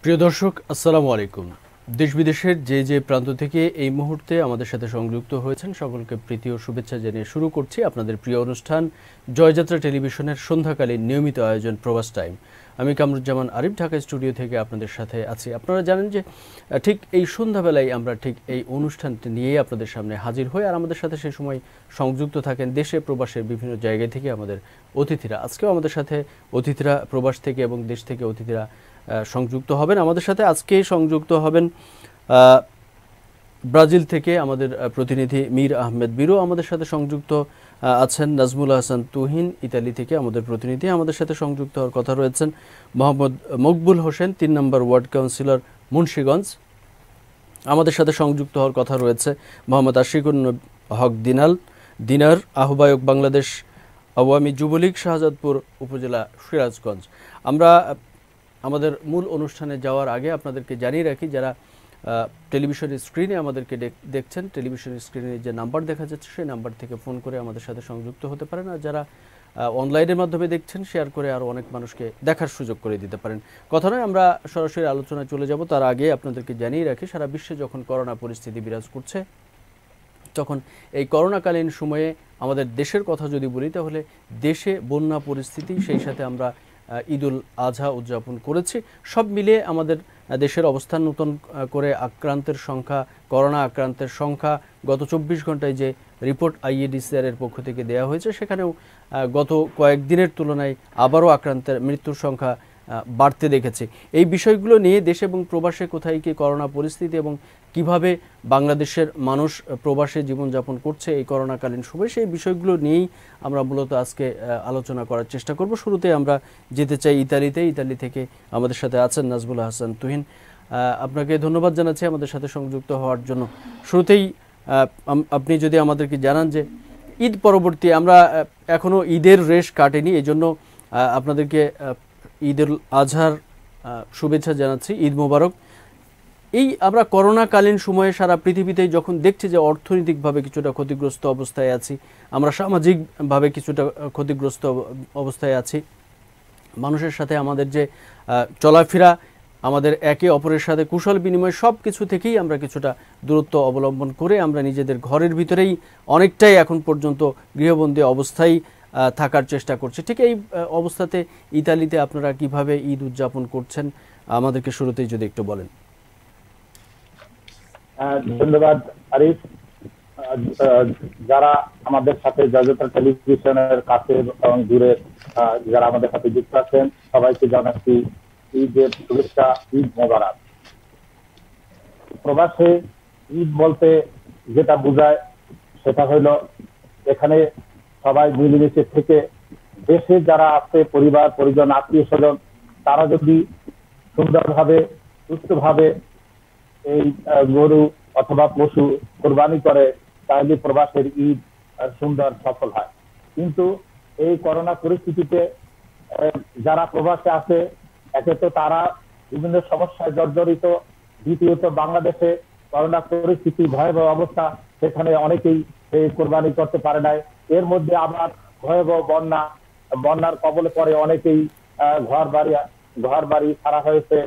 প্রিয় দর্শক, আসসালামু আলাইকুম। দেশ বিদেশের যে প্রান্ত থেকে এই মুহূর্তে আমাদের সাথে সংযুক্ত হয়েছেন সকলকে প্রীতি ও শুভেচ্ছা জানিয়ে শুরু করছি আপনাদের প্রিয় অনুষ্ঠান জয়যাত্রা টেলিভিশনের সন্ধ্যাকালীন নিয়মিত আয়োজন প্রবাস টাইম। আমি কামরুজ্জামান আরিফ ঢাকা স্টুডিও থেকে আপনাদের সাথে আছি। আপনারা জানেন যে ঠিক এই সন্ধ্যাবেলায় আমরা ঠিক এই অনুষ্ঠানটি নিয়েই আপনাদের সামনে হাজির হই, আর আমাদের সাথে সেই সময় সংযুক্ত থাকেন দেশে প্রবাসের বিভিন্ন জায়গা থেকে আমাদের অতিথিরা। আজকেও আমাদের সাথে অতিথিরা প্রবাস থেকে এবং দেশ থেকে অতিথিরা সংযুক্ত হবেন। আমাদের সাথে আজকে সংযুক্ত হবেন ব্রাজিল থেকে আমাদের প্রতিনিধি মীর আহমেদ বীরু, আমাদের সাথে সংযুক্ত আছেন নাজমুল হাসান তুহিন ইতালি থেকে আমাদের প্রতিনিধি, আমাদের সাথে সংযুক্ত হওয়ার কথা রয়েছেন মোহাম্মদ মকবুল হোসেন ৩ নম্বর ওয়ার্ড কাউন্সিলর মুন্সিগঞ্জ, আমাদের সাথে সংযুক্ত হওয়ার কথা রয়েছে মোহাম্মদ আশিকুর হক দিনার আহ্বায়ক বাংলাদেশ আওয়ামী যুবলীগ শাহজাদপুর উপজেলা সিরাজগঞ্জ। আমরা আমাদের মূল অনুষ্ঠানে যাওয়ার আগে আপনাদেরকে জানিয়ে রাখি, যারা টেলিভিশনের স্ক্রিনে আমাদেরকে দেখছেন, টেলিভিশনের স্ক্রিনে যে নাম্বার দেখা যাচ্ছে সেই নাম্বার থেকে ফোন করে আমাদের সাথে সংযুক্ত হতে পারেন, আর যারা অনলাইনের মাধ্যমে দেখছেন শেয়ার করে আরও অনেক মানুষকে দেখার সুযোগ করে দিতে পারেন। কথা নয়, আমরা সরাসরি আলোচনায় চলে যাব। তার আগে আপনাদেরকে জানিয়ে রাখি, সারা বিশ্বে যখন করোনা পরিস্থিতি বিরাজ করছে, তখন এই করোনাকালীন সময়ে আমাদের দেশের কথা যদি বলি, তাহলে দেশে বন্যা পরিস্থিতি, সেই সাথে আমরা ঈদুল আজহা উদযাপন করেছি। সব মিলিয়ে আমাদের দেশের অবস্থান, নতুন করে আক্রান্তের সংখ্যা, করোনা আক্রান্তের সংখ্যা গত ২৪ ঘন্টায় যে রিপোর্ট IEDCR এর পক্ষ থেকে দেওয়া হয়েছে, সেখানেও গত কয়েকদিনের তুলনায় আবারও আক্রান্তের মৃত্যুর সংখ্যা বাড়তে দেখেছে। এই বিষয়গুলো নিয়ে দেশ এবং প্রবাসে কোথায় কি করোনা পরিস্থিতি এবং কিভাবে বাংলাদেশের মানুষ প্রবাসে জীবনযাপন করছে এই করোনাকালীন সময়, সেই বিষয়গুলো নিয়েই আমরা মূলত আজকে আলোচনা করার চেষ্টা করব। শুরুতে আমরা যেতে চাই ইতালি থেকে আমাদের সাথে আছেন নাজমুল হাসান তুহিন। আপনাকে ধন্যবাদ জানাচ্ছি আমাদের সাথে সংযুক্ত হওয়ার জন্য। শুরুতেই আপনি যদি আমাদেরকে জানান যে ঈদ পরবর্তী, আমরা এখনও ঈদের রেশ কাটেনি, এই জন্য আপনাদেরকে ঈদুল আজহার শুভেচ্ছা জানাচ্ছি, ঈদ মোবারক। এই আমরা করোনাকালীন সময়ে সারা পৃথিবীতেই যখন দেখছি যে অর্থনৈতিকভাবে কিছুটা ক্ষতিগ্রস্ত অবস্থায় আছি, আমরা সামাজিকভাবে কিছুটা ক্ষতিগ্রস্ত অবস্থায় আছি, মানুষের সাথে আমাদের যে চলাফেরা, আমাদের একে অপরের সাথে কুশল বিনিময়, সব কিছু থেকেই আমরা কিছুটা দূরত্ব অবলম্বন করে আমরা নিজেদের ঘরের ভিতরেই অনেকটাই এখন পর্যন্ত গৃহবন্দী অবস্থায় থাকার চেষ্টা করছে। ঠিক এই অবস্থাতে ইতালিতে আপনারা কিভাবে ঈদ উদযাপন করছেন, আমাদেরকে শুরুতেই যদি একটু বলেন। ধন্যবাদ আরিফ। যারা আমাদের সাথে জয়যাত্রা টেলিভিশনের কাছে এবং দূরে যারা আমাদের সাথে যুক্ত আছেন, সবাইকে জানাচ্ছি ঈদের শুভেচ্ছা, ঈদ মোবারক। প্রবাসে ঈদ বলতে যেটা বোঝায় সেটা হলো এখানে সবাই মিলেমিশে থেকে দেশে যারা আছে, পরিবার পরিজন আত্মীয় স্বজন, তারা যদি সুন্দরভাবে সুস্থভাবে এই গরু অথবা পশু কোরবানি করে, তাহলে প্রবাসের ঈদ সুন্দর সফল হয়। কিন্তু এই করোনা পরিস্থিতিতে যারা প্রবাসে আছে, একে তো তারা বিভিন্ন সমস্যায় জর্জরিত, দ্বিতীয়ত বাংলাদেশে করোনা পরিস্থিতি ভয়াবহ অবস্থা, সেখানে অনেকেই এই কোরবানি করতে পারে নাই। এর মধ্যে আবার ভয়াবহ বন্যার কবলে পড়ে অনেকেই ঘর বাড়ি ছাড়া হয়েছে,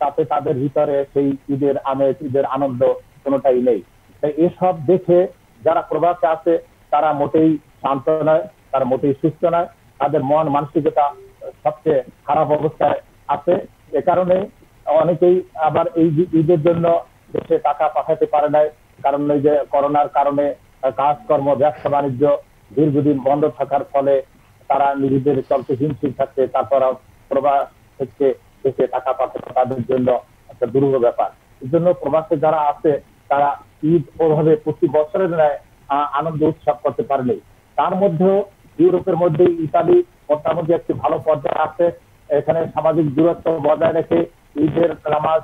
তাতে তাদের ভিতরে সেই ঈদের আমেজ, ঈদের আনন্দ কোনোটাই নেই। তাই এসব দেখে যারা প্রবাসে আছে তারা মোটেই শান্ত নয়, তারা মোটেই সুস্থ নয়, তাদের মন মানসিকতা সবচেয়ে খারাপ অবস্থায় আছে। এ কারণে অনেকেই আবার এই ঈদের জন্য দেশে টাকা পাঠাতে পারে নাই, কারণ এই যে করোনার কারণে কাজকর্ম, ব্যবসা বাণিজ্য দীর্ঘদিন বন্ধ থাকার ফলে তারা নিজেদের চলতে হিমশিম থাকছে। তারপর প্রবাস থেকে দেশে টাকা পাঠানো তাদের জন্য একটা দুরূহ ব্যাপার। এই জন্য প্রবাসে যারা আছে তারা ঈদ ওভাবে প্রতি বছরের ন্যায় আনন্দ উৎসব করতে পারেনি। তার মধ্যেও ইউরোপের মধ্যে ইতালি মোটামুটি একটি ভালো পর্যায়ে আছে। এখানে সামাজিক দূরত্ব বজায় রেখে ঈদের নামাজ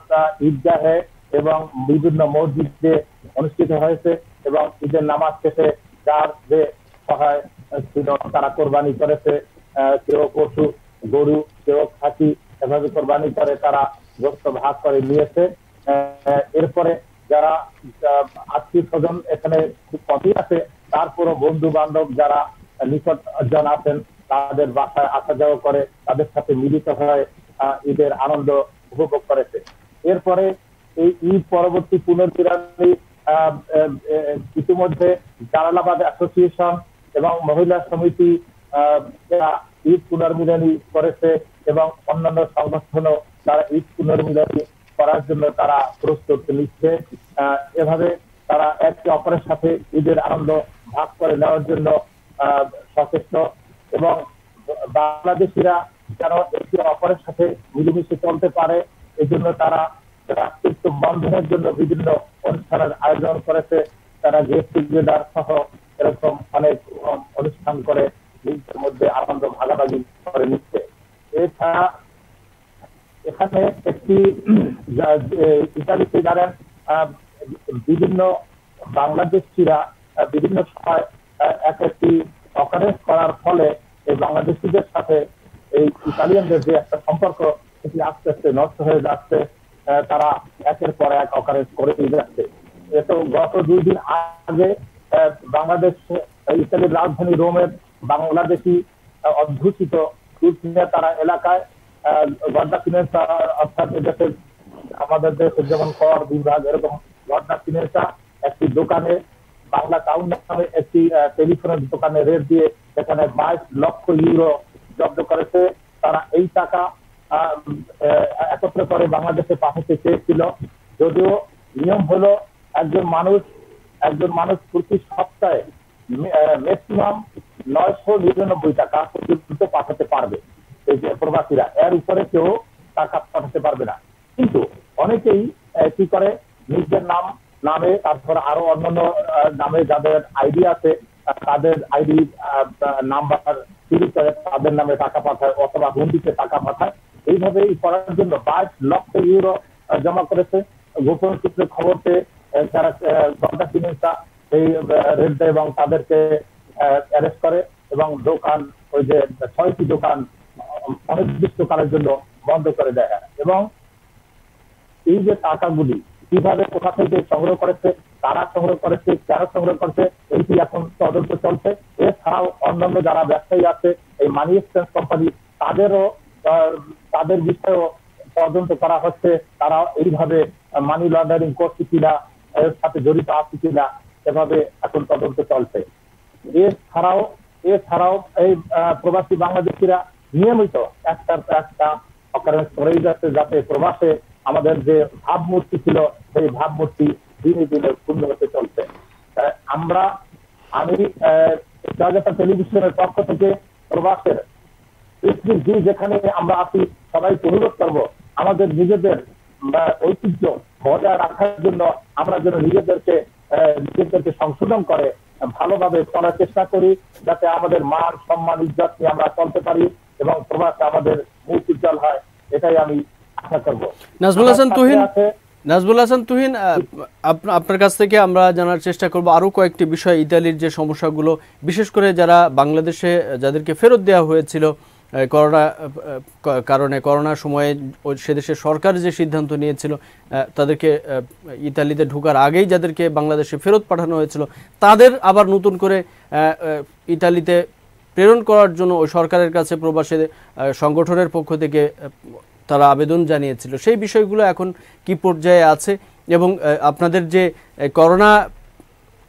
ঈদগাহে এবং বিভিন্ন মসজিদে অনুষ্ঠিত হয়েছে, এবং ঈদের নামাজ শেষে যার যে সহায় ছিল তারা কোরবানি করেছে। কেউ পশু, গরু, কেউ খাসি, এভাবে কোরবানি করে তারা গোশত ভাগ করে নিয়েছে। এরপরে যারা আত্মীয় স্বজন এখানে খুব কমই আছে, তারপরও বন্ধু বান্ধব যারা নিকটজন আছেন তাদের বাসায় আসা যাওয়া করে, তাদের সাথে মিলিত হয় ঈদের আনন্দ উপভোগ করেছে। এরপরে এই ঈদ পরবর্তী পুনর্মিলনী ইতিমধ্যে জালালাবাদ অ্যাসোসিয়েশন এবং মহিলা সমিতি এরা ঈদ পুনর্মিলনী করেছে এবং অন্যান্য সংগঠনও তারা ঈদ পুনর্মিলনী করার জন্য তারা প্রস্তুতি নিচ্ছে। এভাবে তারা একে অপরের সাথে ঈদের আনন্দ ভাগ করে নেওয়ার জন্য সচেষ্ট এবং বাংলাদেশিরা যেন একে অপরের সাথে মিলেমিশে চলতে পারে এজন্য তারা রাষ্ট্রীয় বন্ধনের জন্য বিভিন্ন অনুষ্ঠানের আয়োজন করেছে। তারা গেট টুগেদার সহ এরকম অনেক অনুষ্ঠান করে নিজেদের মধ্যে আনন্দ ভাগাভাগি করে নিচ্ছে। এছাড়া এখানে একটি ইতালিতে জানেন বিভিন্ন বাংলাদেশিরা বিভিন্ন সময় এক একটি অকারেন্স করার ফলে এই বাংলাদেশিদের সাথে এই ইতালিয়ানদের যে একটা সম্পর্ক সেটি আস্তে আস্তে নষ্ট হয়ে যাচ্ছে। তারা একের পর এক অকারেন্স করে দিয়ে যাচ্ছে। তো গত 2 দিন আগে বাংলাদেশ ইতালির রাজধানী রোমের বাংলাদেশি অধ্যুষিত তারা এলাকায় গড্ডা ফিনেন্সা অর্থাৎ এদেশের আমাদের দেশের যেমন কর বিভাগ এরকম গড্ডা ফিনেন্সা একটি দোকানে বাংলা টাউন নামে একটি টেলিফোনের দোকানে রেড দিয়ে সেখানে 22 লক্ষ ইউরো জব্দ করেছে। তারা এই টাকা একত্র করে বাংলাদেশে পাঠাতে চেয়েছিল, যদিও নিয়ম হলো একজন মানুষ প্রতি সপ্তাহে ম্যাক্সিমাম 999 টাকা পর্যন্ত পাঠাতে পারবে। এই যে প্রবাসীরা এর উপরে কেউ টাকা পাঠাতে পারবে না। কিন্তু অনেকেই কি করে নিজের নামে তারপর আরো অন্যান্য নামে যাদের আইডি আছে তাদের আইডি নাম্বার চুরি করে তাদের নামে টাকা পাঠায় অথবা হুন্ডিতে টাকা পাঠায়। এইভাবে করার জন্য 22 লক্ষ ইউরো জমা করেছে। গোপন সূত্রে খবর পেয়ে যারা গড্ডা ফিনেন্সা এই রেড দেয় এবং তাদেরকে অ্যারেস্ট করে এবং দোকান ওই যে 6টি দোকান অনির্দিষ্টকালের জন্য বন্ধ করে দেয়। এবং এই যে টাকাগুলি কিভাবে কোথা থেকে সংগ্রহ করেছে, কারা সংগ্রহ করেছে, কেন সংগ্রহ করেছে এইটি এখন তদন্ত চলছে। এছাড়াও অন্যান্য যারা ব্যবসায়ী আছে এই মানি এক্সচেঞ্জ কোম্পানি তাদের বিষয়েও তদন্ত করা হচ্ছে। তারা এইভাবে মানি লন্ডারিং করছে কিনা, এর সাথে জড়িত আছে কিনা, এভাবে এখন তদন্ত চলছে। এছাড়াও এই প্রবাসী বাংলাদেশিরা নিয়মিত একটা অকারেন্স করেই যাচ্ছে যাতে প্রবাসে আমাদের যে ভাবমূর্তি ছিল সেই ভাবমূর্তি দিনে দিনে পূর্ণ হতে চলছে। আমি টেলিভিশনের পক্ষ থেকে প্রবাসের পৃথিবীর যেখানে আমরা আছি সবাইকে অনুরোধ করবো আমাদের নিজেদের ঐতিহ্য বজায় রাখার জন্য আমরা যেন নিজেদেরকে সংশোধন করে ভালোভাবে চলার চেষ্টা করি, যাতে আমাদের মান সম্মান ইজ্জত নিয়ে আমরা চলতে পারি এবং প্রবাসে আমাদের মুখ উজ্জ্বল হয়, এটাই আমি আশা করবো। নাজমুল হাসান তুহিন, আপনার কাছ থেকে আমরা জানার চেষ্টা করব আরো কয়েকটি বিষয়। ইতালির যে সমস্যাগুলো, বিশেষ করে যারা বাংলাদেশে যাদেরকে ফেরত দেওয়া হয়েছিল করোনার সময়ে সে দেশের সরকার যে সিদ্ধান্ত নিয়েছিল তাদেরকে ইতালিতে ঢোকার আগেই যাদেরকে বাংলাদেশে ফেরত পাঠানো হয়েছিল তাদের আবার নতুন করে ইতালিতে প্রেরণ করার জন্য ওই সরকারের কাছে প্রবাসী সংগঠনের পক্ষ থেকে তারা আবেদন জানিয়েছিল। সেই বিষয়গুলো এখন কি পর্যায়ে আছে এবং আপনাদের যে করোনা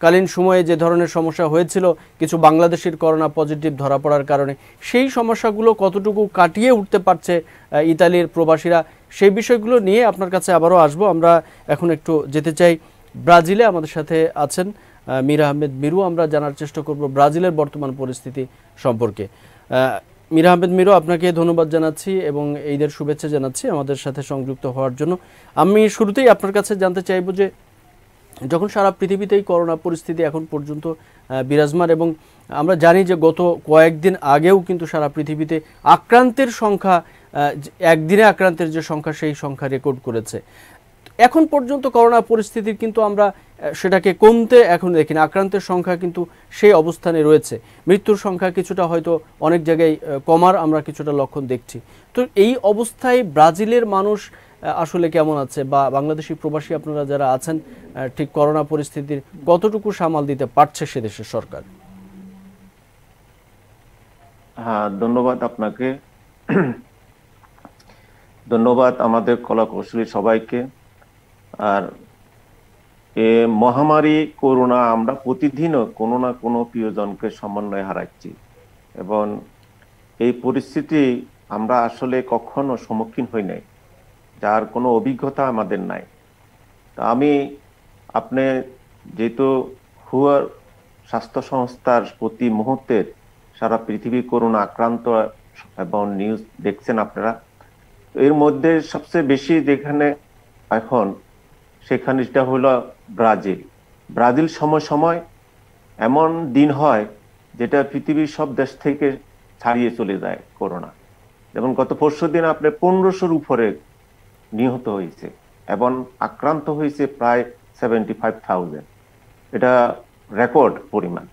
কালীন সময়ে যে ধরনের সমস্যা হয়েছিল কিছু বাংলাদেশের করোনা পজিটিভ ধরা পড়ার কারণে, সেই সমস্যাগুলো কতটুকু কাটিয়ে উঠতে পারছে ইতালির প্রবাসীরা, সেই বিষয়গুলো নিয়ে আপনার কাছে আবারও আসবো। আমরা এখন একটু যেতে চাই ব্রাজিলে। আমাদের সাথে আছেন মীর আহমেদ মিরু। আমরা জানার চেষ্টা করব ব্রাজিলের বর্তমান পরিস্থিতি সম্পর্কে। মীর আহমেদ মিরু, আপনাকে ধন্যবাদ জানাচ্ছি এবং ঈদের শুভেচ্ছা জানাচ্ছি আমাদের সাথে সংযুক্ত হওয়ার জন্য। আমি শুরুতেই আপনার কাছে জানতে চাইব যে যখন সারা পৃথিবীতেই করোনা পরিস্থিতি এখন পর্যন্ত বিরাজমান এবং আমরা জানি যে গত কয়েকদিন আগেও কিন্তু সারা পৃথিবীতে আক্রান্তের সংখ্যা, একদিনে আক্রান্তের যে সংখ্যা সেই সংখ্যা রেকর্ড করেছে। এখন পর্যন্ত করোনা পরিস্থিতির কিন্তু আমরা সেটাকে কমতে এখন দেখি না, আক্রান্তের সংখ্যা কিন্তু সেই অবস্থানে রয়েছে। মৃত্যুর সংখ্যা কিছুটা হয়তো অনেক জায়গায় কমার আমরা কিছুটা লক্ষণ দেখছি। তো এই অবস্থায় ব্রাজিলের মানুষ আসলে কেমন আছে, বা বাংলাদেশি প্রবাসী আপনারা যারা আছেন ঠিক করোনা পরিস্থিতির কতটুকু সামাল দিতে পারছে সে দেশের সরকার? হ্যাঁ, ধন্যবাদ আপনাকে। ধন্যবাদ আমাদের কলা কৌশলী সবাইকে। আর এ মহামারী করোনা আমরা প্রতিদিনও কোনো না কোনো প্রিয়জনকে সমন্বয়ে হারাচ্ছি, এবং এই পরিস্থিতি আমরা আসলে কখনো সম্মুখীন হই নাই, যার কোনো অভিজ্ঞতা আমাদের নাই। তা আমি আপনি যেহেতু হুয়ার স্বাস্থ্য সংস্থার প্রতি মুহূর্তের সারা পৃথিবী করোনা আক্রান্ত এবং নিউজ দেখছেন আপনারা, এর মধ্যে সবচেয়ে বেশি যেখানে এখন সেখানে যেটা হলো ব্রাজিল। ব্রাজিল সময় সময় এমন দিন হয় যেটা পৃথিবীর সব দেশ থেকে ছাড়িয়ে চলে যায় করোনা। যেমন গত পরশুদিন আপনার 1500-র উপরে নিহত হয়েছে এবং আক্রান্ত হয়েছে প্রায় 75,000। এটা রেকর্ড পরিমাণ,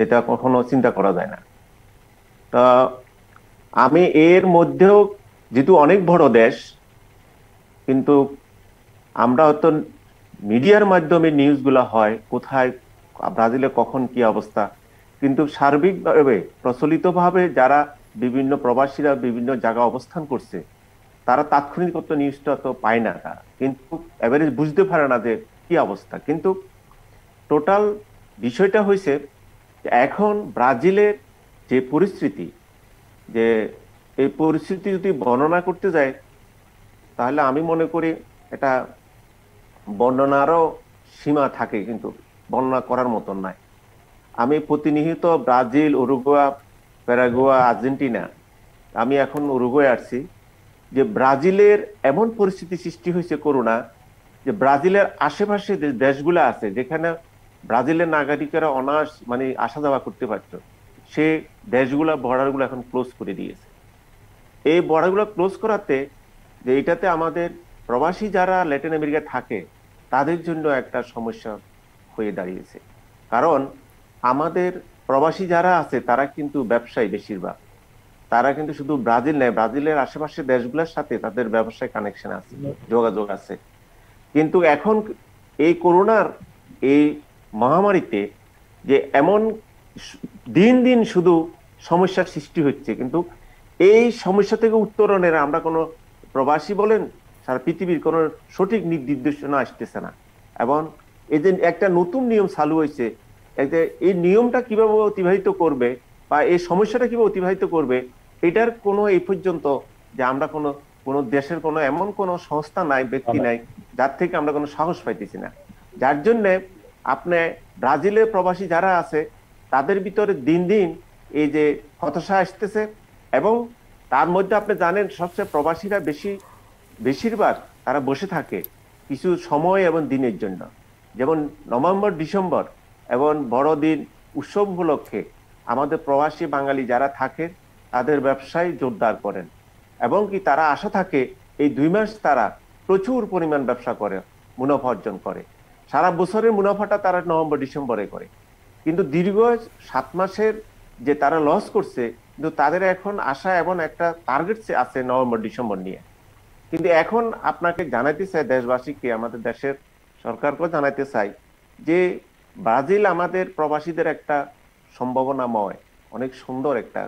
এটা কখনো চিন্তা করা যায় না। তা আমি এর মধ্যেও যেহেতু অনেক বড় দেশ, কিন্তু আমরা হয়তো মিডিয়ার মাধ্যমে নিউজগুলো হয় কোথায় ব্রাজিলে কখন কি অবস্থা, কিন্তু সার্বিকভাবে প্রচলিতভাবে যারা বিভিন্ন প্রবাসীরা বিভিন্ন জায়গায় অবস্থান করছে তারা তাৎক্ষণিক নিউজটা তো পায় না, তারা কিন্তু এভারেজ বুঝতে পারে না যে কি অবস্থা। কিন্তু টোটাল বিষয়টা হয়েছে এখন ব্রাজিলের যে পরিস্থিতি, যে এই পরিস্থিতি যদি বর্ণনা করতে যায় তাহলে আমি মনে করি এটা বর্ণনারও সীমা থাকে, কিন্তু বর্ণনা করার মতন নাই। আমি প্রতিনিয়ত ব্রাজিল, উরুগুয়া, প্যারাগুয়া, আর্জেন্টিনা, আমি এখন উরুগুয়ে আসছি, যে ব্রাজিলের এমন পরিস্থিতি সৃষ্টি হয়েছে করোনা, যে ব্রাজিলের আশেপাশে যে দেশগুলো আছে যেখানে ব্রাজিলের নাগরিকেরা অনায়াস মানে আসা যাওয়া করতে পারত, সে দেশগুলা বর্ডারগুলো এখন ক্লোজ করে দিয়েছে। এই বর্ডারগুলো ক্লোজ করাতে যে এটাতে আমাদের প্রবাসী যারা ল্যাটিন আমেরিকায় থাকে তাদের জন্য একটা সমস্যা হয়ে দাঁড়িয়েছে। কারণ আমাদের প্রবাসী যারা আছে তারা কিন্তু ব্যবসায়ী বেশিরভাগ, তারা কিন্তু শুধু ব্রাজিল নয়, ব্রাজিলের আশেপাশের দেশগুলোর সাথে তাদের ব্যবসায় কানেকশন আছে, যোগাযোগ আছে। কিন্তু এখন এই করোনার এই মহামারীতে যে এমন দিন দিন শুধু সমস্যার সৃষ্টি হচ্ছে, কিন্তু এই সমস্যা থেকে উত্তরণের আমরা কোনো প্রবাসী বলেন সারা পৃথিবীর কোনো সঠিক নির্দেশনা আসতেছে না। এবং এই যে একটা নতুন নিয়ম চালু হয়েছে, এই নিয়মটা কিভাবে অতিবাহিত করবে বা এই সমস্যাটা কিভাবে অতিবাহিত করবে, এটার কোনো এই পর্যন্ত যে আমরা কোনো দেশের কোনো এমন কোনো সংস্থা নাই, ব্যক্তি নাই যার থেকে আমরা কোনো সাহস পাইতেছি না। যার জন্য আপনি ব্রাজিলের প্রবাসী যারা আছে তাদের ভিতরে দিন দিন এই যে হতাশা আসতেছে। এবং তার মধ্যে আপনি জানেন সবচেয়ে প্রবাসীরা বেশিরভাগ তারা বসে থাকে কিছু সময় এবং দিনের জন্য, যেমন নভেম্বর, ডিসেম্বর এবং বড়দিন উৎসব উপলক্ষে আমাদের প্রবাসী বাঙালি যারা থাকে তাদের ব্যবসায় জোরদার করেন, এবং কি তারা আশা থাকে এই 2 মাস তারা প্রচুর পরিমাণ ব্যবসা করে, মুনাফা অর্জন করে। সারা বছরের মুনাফাটা তারা নভেম্বর ডিসেম্বরে করে, কিন্তু দীর্ঘ 7 মাসের যে তারা লস করছে, কিন্তু তাদের এখন আশা এবং একটা টার্গেট আছে নভেম্বর ডিসেম্বর নিয়ে। কিন্তু এখন আপনাকে জানাইতে চাই, দেশবাসীকে, আমাদের দেশের সরকারকেও জানাইতে চাই যে ব্রাজিল আমাদের প্রবাসীদের একটা সম্ভাবনাময় অনেক সুন্দর একটা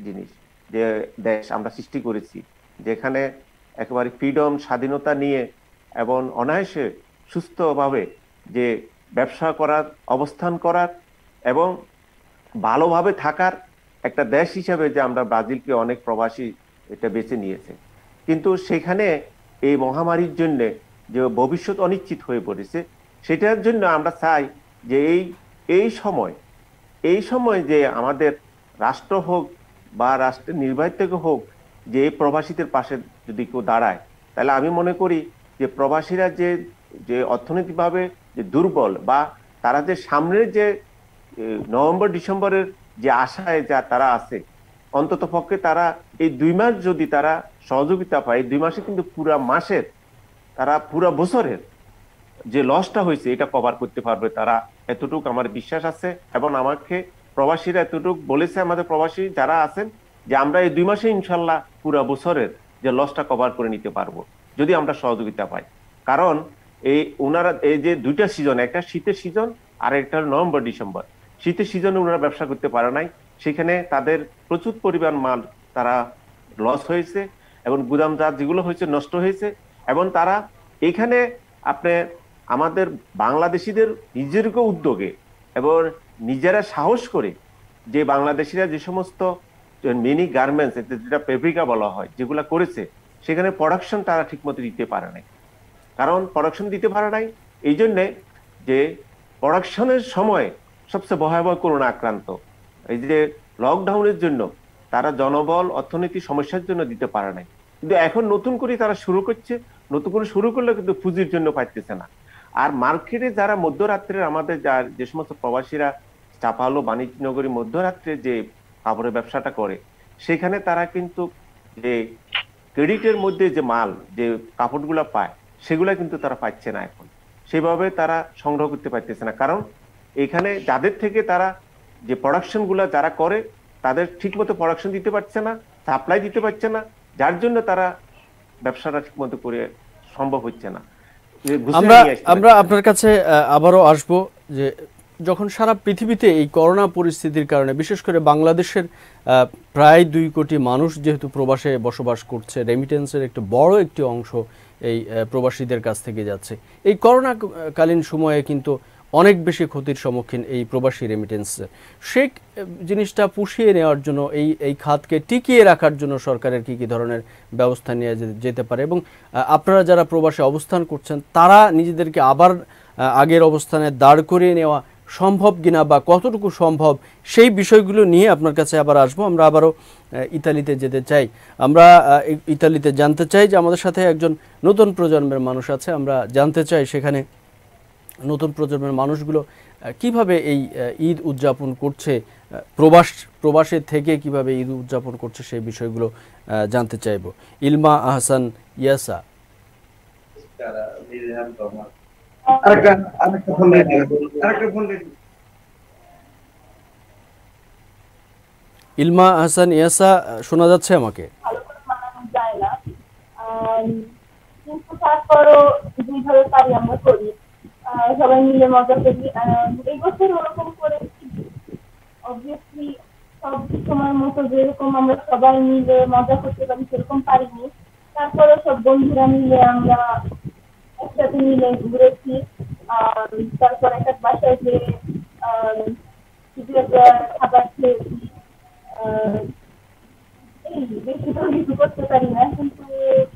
জিনিস, যে দেশ আমরা সৃষ্টি করেছি যেখানে একেবারে ফ্রিডম, স্বাধীনতা নিয়ে এবং অনায়াসে সুস্থভাবে যে ব্যবসা করার, অবস্থান করার এবং ভালোভাবে থাকার একটা দেশ হিসেবে যে আমরা ব্রাজিলকে অনেক প্রবাসী এটা বেছে নিয়েছে। কিন্তু সেখানে এই মহামারীর জন্য যে ভবিষ্যৎ অনিশ্চিত হয়ে পড়েছে, সেটার জন্য আমরা চাই যে এই সময় যে আমাদের রাষ্ট্র হোক বা রাষ্ট্রের নির্বাহী থেকে হোক, যে এই প্রবাসীদের পাশে যদি কেউ দাঁড়ায়, তাহলে আমি মনে করি যে প্রবাসীরা যে অর্থনৈতিকভাবে যে দুর্বল বা তারা যে সামনের যে নভেম্বর ডিসেম্বরের যে আশায় যা তারা আছে, অন্তত পক্ষে তারা এই 2 মাস যদি তারা সহযোগিতা পায়, 2 মাসে কিন্তু পুরা মাসের, তারা পুরা বছরের যে লসটা হয়েছে এটা কভার করতে পারবে তারা, এতটুকু আমার বিশ্বাস আছে। এবং আমাকে প্রবাসীরা এতটুকু বলেছে, আমাদের প্রবাসী যারা আছেন, যে আমরা এই 2 মাসে ইনশাল্লাহ পুরা বছরের যে লসটা কভার করে নিতে পারবো যদি আমরা সহযোগিতা পাই। কারণ ওনারা এই যে 2টা সিজন, একটা শীতের সিজন আর একটা নভেম্বর ডিসেম্বর, শীতের সিজনে ওনারা ব্যবসা করতে পারে নাই, সেখানে তাদের প্রচুর পরিমাণ মাল তারা লস হয়েছে। এবং গুদামজাত যেগুলো হয়েছে নষ্ট হয়েছে, এবং তারা এখানে আপনি আমাদের বাংলাদেশিদের নিজেরকে উদ্যোগে এবং নিজেরা সাহস করে যে বাংলাদেশিরা যে সমস্ত মিনি গার্মেন্টস, যেটা ফেব্রিকা বলা হয়, যেগুলা করেছে, সেখানে প্রোডাকশন তারা ঠিক মতো দিতে পারে নাই। কারণ প্রোডাকশন দিতে পারে নাই এই জন্যে যে প্রোডাকশনের সময় সবচেয়ে ভয়াবহ করোনা আক্রান্ত, এই যে লকডাউনের জন্য তারা জনবল অর্থনীতি সমস্যার জন্য দিতে পারে নাই। কিন্তু এখন নতুন করে তারা শুরু করছে, নতুন করে শুরু করলে কিন্তু পুঁজির জন্য পাইতেছে না। আর মার্কেটে যারা মধ্যরাত্রের আমাদের যে সমস্ত প্রবাসীরা চাপালো বাণিজ্যনগরী মধ্যরাত্রে যে কাপড়ের ব্যবসাটা করে, সেখানে তারা কিন্তু যে ক্রেডিটের মধ্যে যে মাল, যে কাপড়গুলা পায়, সেগুলা কিন্তু তারা পাচ্ছে না এখন, সেভাবে তারা সংগ্রহ করতে পারতেছে না। কারণ এখানে যাদের থেকে তারা যে প্রোডাকশন গুলা যারা করে, তাদের ঠিক মতো প্রোডাকশন দিতে পারছে না, সাপ্লাই দিতে পারছে না, যার জন্য তারা ব্যবসাটা ঠিক মতো করে সম্ভব হচ্ছে না। আমরা আপনার কাছে আবারও আসবো যে যখন সারা পৃথিবীতে এই করোনা পরিস্থিতির কারণে বিশেষ করে বাংলাদেশের প্রায় 2 কোটি মানুষ যেহেতু প্রবাসে বসবাস করছে, রেমিটেন্সের একটু বড় একটি অংশ এই প্রবাসীদের কাছ থেকে যাচ্ছে। এই করোনাকালীন সময়ে কিন্তু অনেক বেশি ক্ষতির সম্মুখীন এই প্রবাসী রেমিটেন্সের। সেই জিনিসটা পুষিয়ে নেওয়ার জন্য এই খাতকে টিকিয়ে রাখার জন্য সরকারের কি ধরনের ব্যবস্থা নিয়ে যেতে পারে, এবং আপনারা যারা প্রবাসে অবস্থান করছেন তারা নিজেদেরকে আবার আগের অবস্থানে দাঁড় করিয়ে নেওয়া সম্ভব কিনা বা কতটুকু সম্ভব, সেই বিষয়গুলো নিয়ে আপনার কাছে আবার আসবো। আমরা আবারও ইতালিতে যেতে চাই। আমরা ইতালিতে জানতে চাই যে আমাদের সাথে একজন নতুন প্রজন্মের মানুষ আছে। আমরা জানতে চাই সেখানে নতুন প্রজন্মের মানুষগুলো কিভাবে এই ঈদ উদযাপন করছে, প্রবাসে থেকে কিভাবে ঈদ উদযাপন করছে, সেই বিষয়গুলো জানতে চাইব। ইলমা আহসান ইয়াসা, ইলমা আহসান ইয়াসা, শোনা যাচ্ছে আমাকে? সবাই মিলে মজা করি। এই বছর ওরকম করে অবভিয়াসলি সব সময়ের মতো যেরকম আমরা সবাই মিলে মজা করতে পারি সেরকম পারিনি। তারপরে সব বন্ধুরা মিলে আমরা একসাথে মিলে ঘুরেছি। তারপর একটা বাসায় যে খাবার খেয়েছি। এই বেশি তো কিছু করতে পারি না, কিন্তু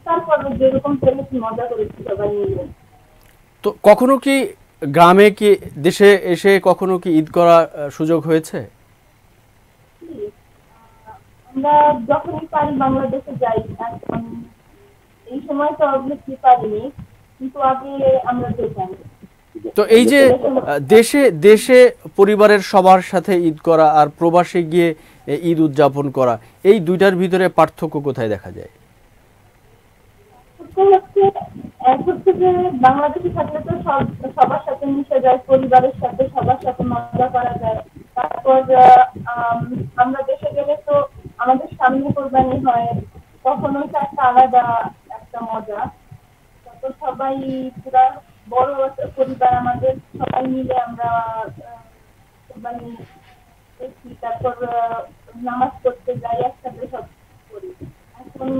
তারপরে যেরকম পেরেছি মজা করেছি সবাই মিলে। তো কখনো কি গ্রামে কি দেশে এসে কখনো কি ঈদ করার সুযোগ হয়েছে? আমরা যখনই পারি বাংলাদেশে যাই। এখন এই সময় তো অবভিয়াসলি পারিনি, কিন্তু আগে আমরা যেতাম। তো এই যে দেশে পরিবারের সবার সাথে ঈদ করা আর প্রবাসে গিয়ে ঈদ উদযাপন করা, এই দুইটার ভিতরে পার্থক্য কোথায় দেখা যায়? হচ্ছে যে বাংলাদেশে থাকলে তো সবার সাথে মিশে যায়, পরিবারের সাথে সবার সাথে মজা করা যায়। তারপর আমরা দেশে গেলে তো আমাদের সামনে কোরবানি হয়, তখন ওইটা একটা আলাদা একটা মজা। তো সবাই পুরা বড় পরিবার আমাদের, সবাই মিলে আমরা কোরবানি দেখি, তারপর নামাজ পড়তে যাই, একসাথে সব করি। এখন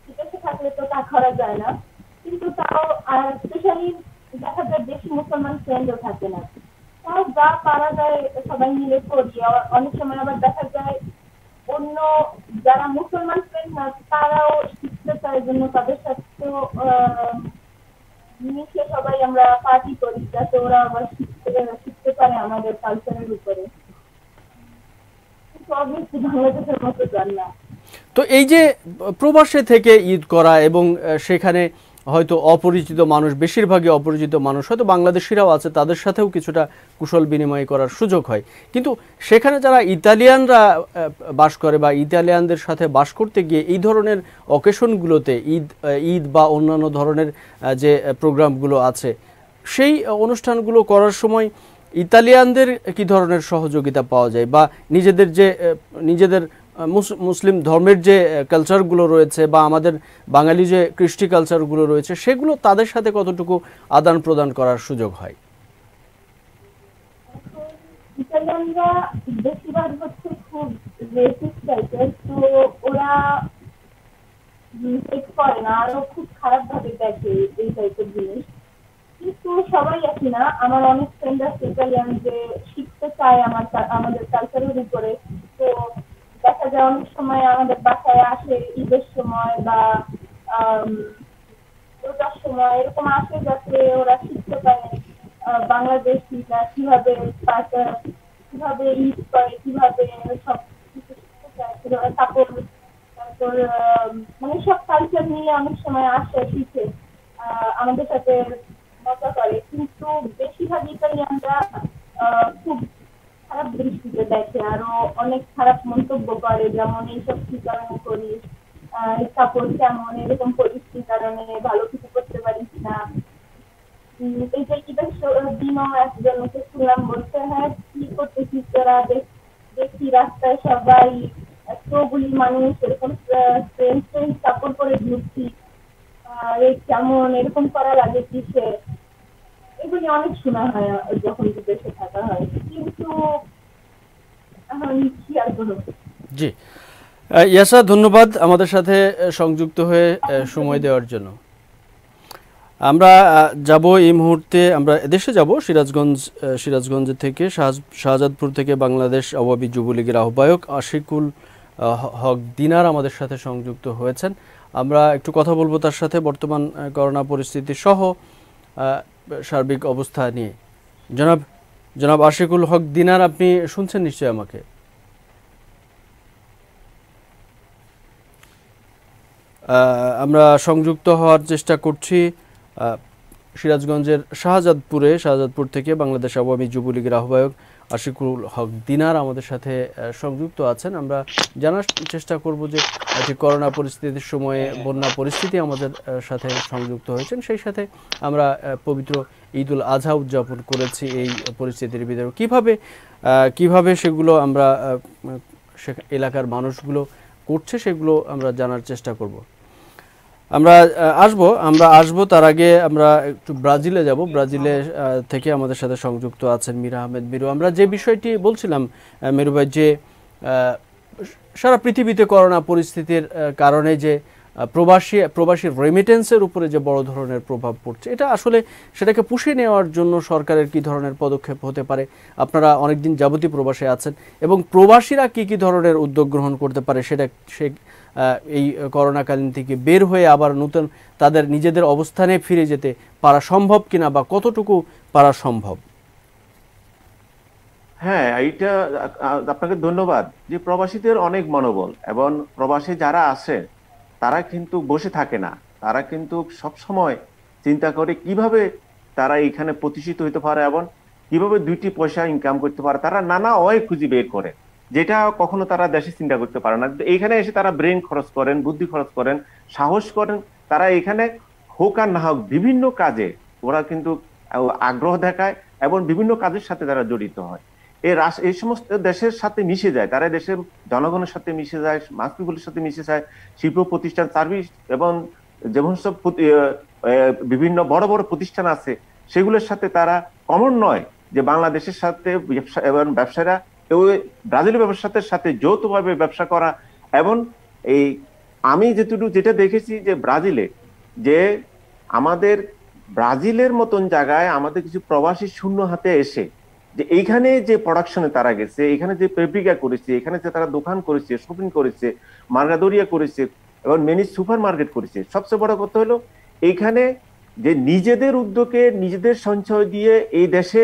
বিদেশে থাকলে তো তা করা যায় না, কিন্তু তাও আর স্পেশালি দেখা যায় বেশি মুসলমান ফ্রেন্ডও থাকে না, তাও যা পারা যায় সবাই মিলে করি। অনেক সময় আবার দেখা যায় অন্য যারা মুসলমান ফ্রেন্ড না তারাও শিখতে চায়, জন্য তাদের সাথেও মিশে সবাই আমরা পার্টি করি, যাতে ওরা আবার শিখতে পারে আমাদের কালচারের উপরে। অবশ্যই বাংলাদেশের মতো জান না। তো এই যে প্রবাসে থেকে ঈদ করা এবং সেখানে হয়তো অপরিচিত মানুষ, বেশিরভাগই অপরিচিত মানুষ, হয়তো বাংলাদেশিরাও আছে, তাদের সাথেও কিছুটা কুশল বিনিময় করার সুযোগ হয়, কিন্তু সেখানে যারা ইতালিয়ানরা বাস করে বা ইতালিয়ানদের সাথে বাস করতে গিয়ে এই ধরনের অকেশনগুলোতে ঈদ বা অন্যান্য ধরনের যে প্রোগ্রামগুলো আছে, সেই অনুষ্ঠানগুলো করার সময় ইতালিয়ানদের কি ধরনের সহযোগিতা পাওয়া যায়, বা নিজেদের মুসলিম ধর্মের যে কালচারগুলো রয়েছে বা আমাদের বাঙালি যে কৃষ্টি কালচারগুলো রয়েছে, সেগুলো তাদের সাথে কতটুকু আদান প্রদান করার সুযোগ হয়? ইতালিয়ানরা বেশিরভাগ হচ্ছে খুব রেসিস্ট টাইপের, তো ওরা টেক করে না, আরো খুব খারাপ ভাবে দেখে এই টাইপের জিনিস। কিন্তু সবাই আছি না, আমার অনেক ফ্রেন্ড আছে ইটালিয়ান যে শিখতে চায় আমাদের কালচারের উপরে। তো দেখা যায় অনেক সময় আমাদের বাসায় আসে ঈদের সময় বা আম, রোজার সময় এরকম আসে, যাতে ওরা শিখতে পারে বাংলাদেশিরা কিভাবে কিভাবে ঈদ করে, কিভাবে সব কিছু শিখতে চায়, কিভাবে কাপড়, তারপর মানে সব কালচার নিয়ে অনেক সময় আসে শিখে আমাদের সাথে মজা করে। কিন্তু বেশিরভাগ ইতালিয়ানরা খুব খারাপ দৃষ্টিতে দেখে, আরো অনেক খারাপ মন্তব্য করে, যেমন এইসব কি কারণে করিস, এই কাপড় কেমন, এরকম পরিস্থিতির কারণে ভালো কিছু করতে পারিস না। এই যে ঈদের দিনও একজনকে শুনলাম বলছে, হ্যাঁ কি করতেছিস তোরা, দেখি রাস্তায় সবাই এতগুলি মানুষ এরকম কাপড় পরে ঘুরছি, এই কেমন এরকম করা লাগে কিসে। এগুলি অনেক শোনা হয় যখন বিদেশে থাকা হয়, কিন্তু এখন কি আর করবো। জি, ইয়াসা, ধন্যবাদ আমাদের সাথে সংযুক্ত হয়ে সময় দেওয়ার জন্য। আমরা যাব এই মুহূর্তে, আমরা দেশে যাব সিরাজগঞ্জ থেকে শাহজাদপুর থেকে বাংলাদেশ আওয়ামী যুবলীগের আহ্বায়ক আশিকুল হক দিনার আমাদের সাথে সংযুক্ত হয়েছেন। আমরা একটু কথা বলবো তার সাথে বর্তমান করোনা পরিস্থিতি সহ সার্বিক অবস্থা নিয়ে। জনাব আশিকুল হক দিনার, আপনি শুনছেন নিশ্চয়ই আমাকে? আমরা সংযুক্ত হওয়ার চেষ্টা করছি সিরাজগঞ্জের শাহজাদপুর থেকে বাংলাদেশ আওয়ামী যুবলীগের আহ্বায়ক আশিকুল হক দিনার আমাদের সাথে সংযুক্ত আছেন। আমরা জানার চেষ্টা করব যে একটি করোনা পরিস্থিতির সময়ে বন্যা পরিস্থিতি আমাদের সাথে সংযুক্ত হয়েছেন, সেই সাথে আমরা পবিত্র ঈদ উল আজহা উদযাপন করেছি এই পরিস্থিতির ভিতরে কিভাবে সেগুলো আমরা এলাকার মানুষগুলো করছে সেগুলো আমরা জানার চেষ্টা করব। আমরা আসবো তার আগে আমরা একটু ব্রাজিলে যাব। ব্রাজিলে থেকে আমাদের সাথে সংযুক্ত আছেন মীর আহমেদ মিরু। আমরা যে বিষয়টি বলছিলাম মিরু ভাই, যে সারা পৃথিবীতে করোনা পরিস্থিতির কারণে যে প্রবাসী রেমিটেন্সের উপরে যে বড় ধরনের প্রভাব পড়ছে, এটা আসলে সেটাকে পুষিয়ে নেওয়ার জন্য সরকারের কি ধরনের পদক্ষেপ হতে পারে? আপনারা অনেকদিন যাবতীয় প্রবাসে আছেন, এবং প্রবাসীরা কি ধরনের উদ্যোগ গ্রহণ করতে পারে এই করোনাকালীন থেকে বের হয়ে আবার নতুন তাদের নিজেদের অবস্থানে ফিরে যেতে পারা সম্ভব কিনা, বা কতটুকু পারা সম্ভব? হ্যাঁ, এইটা আপনাকে ধন্যবাদ। যে প্রবাসীদের অনেক মনোবল, এবং প্রবাসী যারা আছে তারা কিন্তু বসে থাকে না, তারা কিন্তু সব সময় চিন্তা করে কিভাবে তারা এখানে প্রতিষ্ঠিত হতে পারে এবং কিভাবে দুইটি পয়সা ইনকাম করতে পারে। তারা নানা ওয়ে খুঁজে বের করে, যেটা কখনো তারা দেশে চিন্তা করতে পারে না। এইখানে এসে তারা ব্রেন খরচ করেন, বুদ্ধি খরচ করেন, সাহস করেন। তারা এখানে হোক আর না হোক বিভিন্ন কাজে ওরা কিন্তু আগ্রহ দেখায় এবং বিভিন্ন কাজের সাথে তারা জড়িত হয়। এই সমস্ত দেশের সাথে মিশে যায়, তারা দেশের জনগণের সাথে মিশে যায়, মাসপিগুলোর সাথে মিশে যায়, শিল্প প্রতিষ্ঠান, সার্ভিস এবং যেমন সব বিভিন্ন বড় বড় প্রতিষ্ঠান আছে সেগুলোর সাথে তারা কমন নয় যে বাংলাদেশের সাথে এবং ব্যবসায়ীরা ব্রাজিলের ব্যবসার সাথে যৌথভাবে ব্যবসা করা। এবং আমি যেটা দেখেছি যে ব্রাজিলে, যে আমাদের ব্রাজিলের মতন জায়গায় আমাদের কিছু প্রবাসী শূন্য হাতে এসে যে এইখানে যে প্রোডাকশনে তারা গেছে, এখানে যে ফেব্রিকা করেছে, এখানে যে তারা দোকান করেছে, শপিং করেছে, মার্গাদরিয়া করেছে এবং মিনি সুপার মার্কেট করেছে। সবচেয়ে বড় কথা হলো এইখানে যে নিজেদের উদ্যোগে নিজেদের সঞ্চয় দিয়ে এই দেশে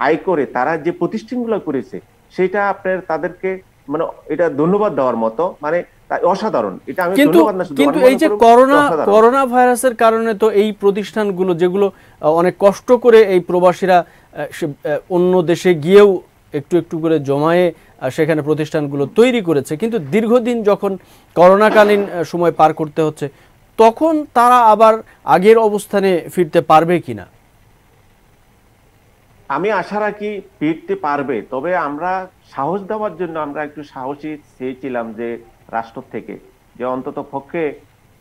আয় করে তারা যে প্রতিষ্ঠানগুলো করেছে, সেটা আপনার তাদেরকে মানে এটা ধন্যবাদ দেওয়ার মতো, মানে অসাধারণ। এটা আমি ধন্যবাদ না, কিন্তু এই যে করোনা ভাইরাসের কারণে তো এই প্রতিষ্ঠানগুলো যেগুলো অনেক কষ্ট করে এই প্রবাসীরা অন্য দেশে গিয়েও একটু একটু করে জমায়ে সেখানে প্রতিষ্ঠানগুলো তৈরি করেছে, কিন্তু দীর্ঘদিন যখন করোনাকালীন সময় পার করতে হচ্ছে, তখন তারা আবার আগের অবস্থানে ফিরতে পারবে কিনা? আমি আশা রাখি ফিরতে পারবে। তবে আমরা সাহস দেওয়ার জন্য আমরা একটু সাহসী চেয়েছিলাম যে রাষ্ট্র থেকে, যে অন্তত পক্ষে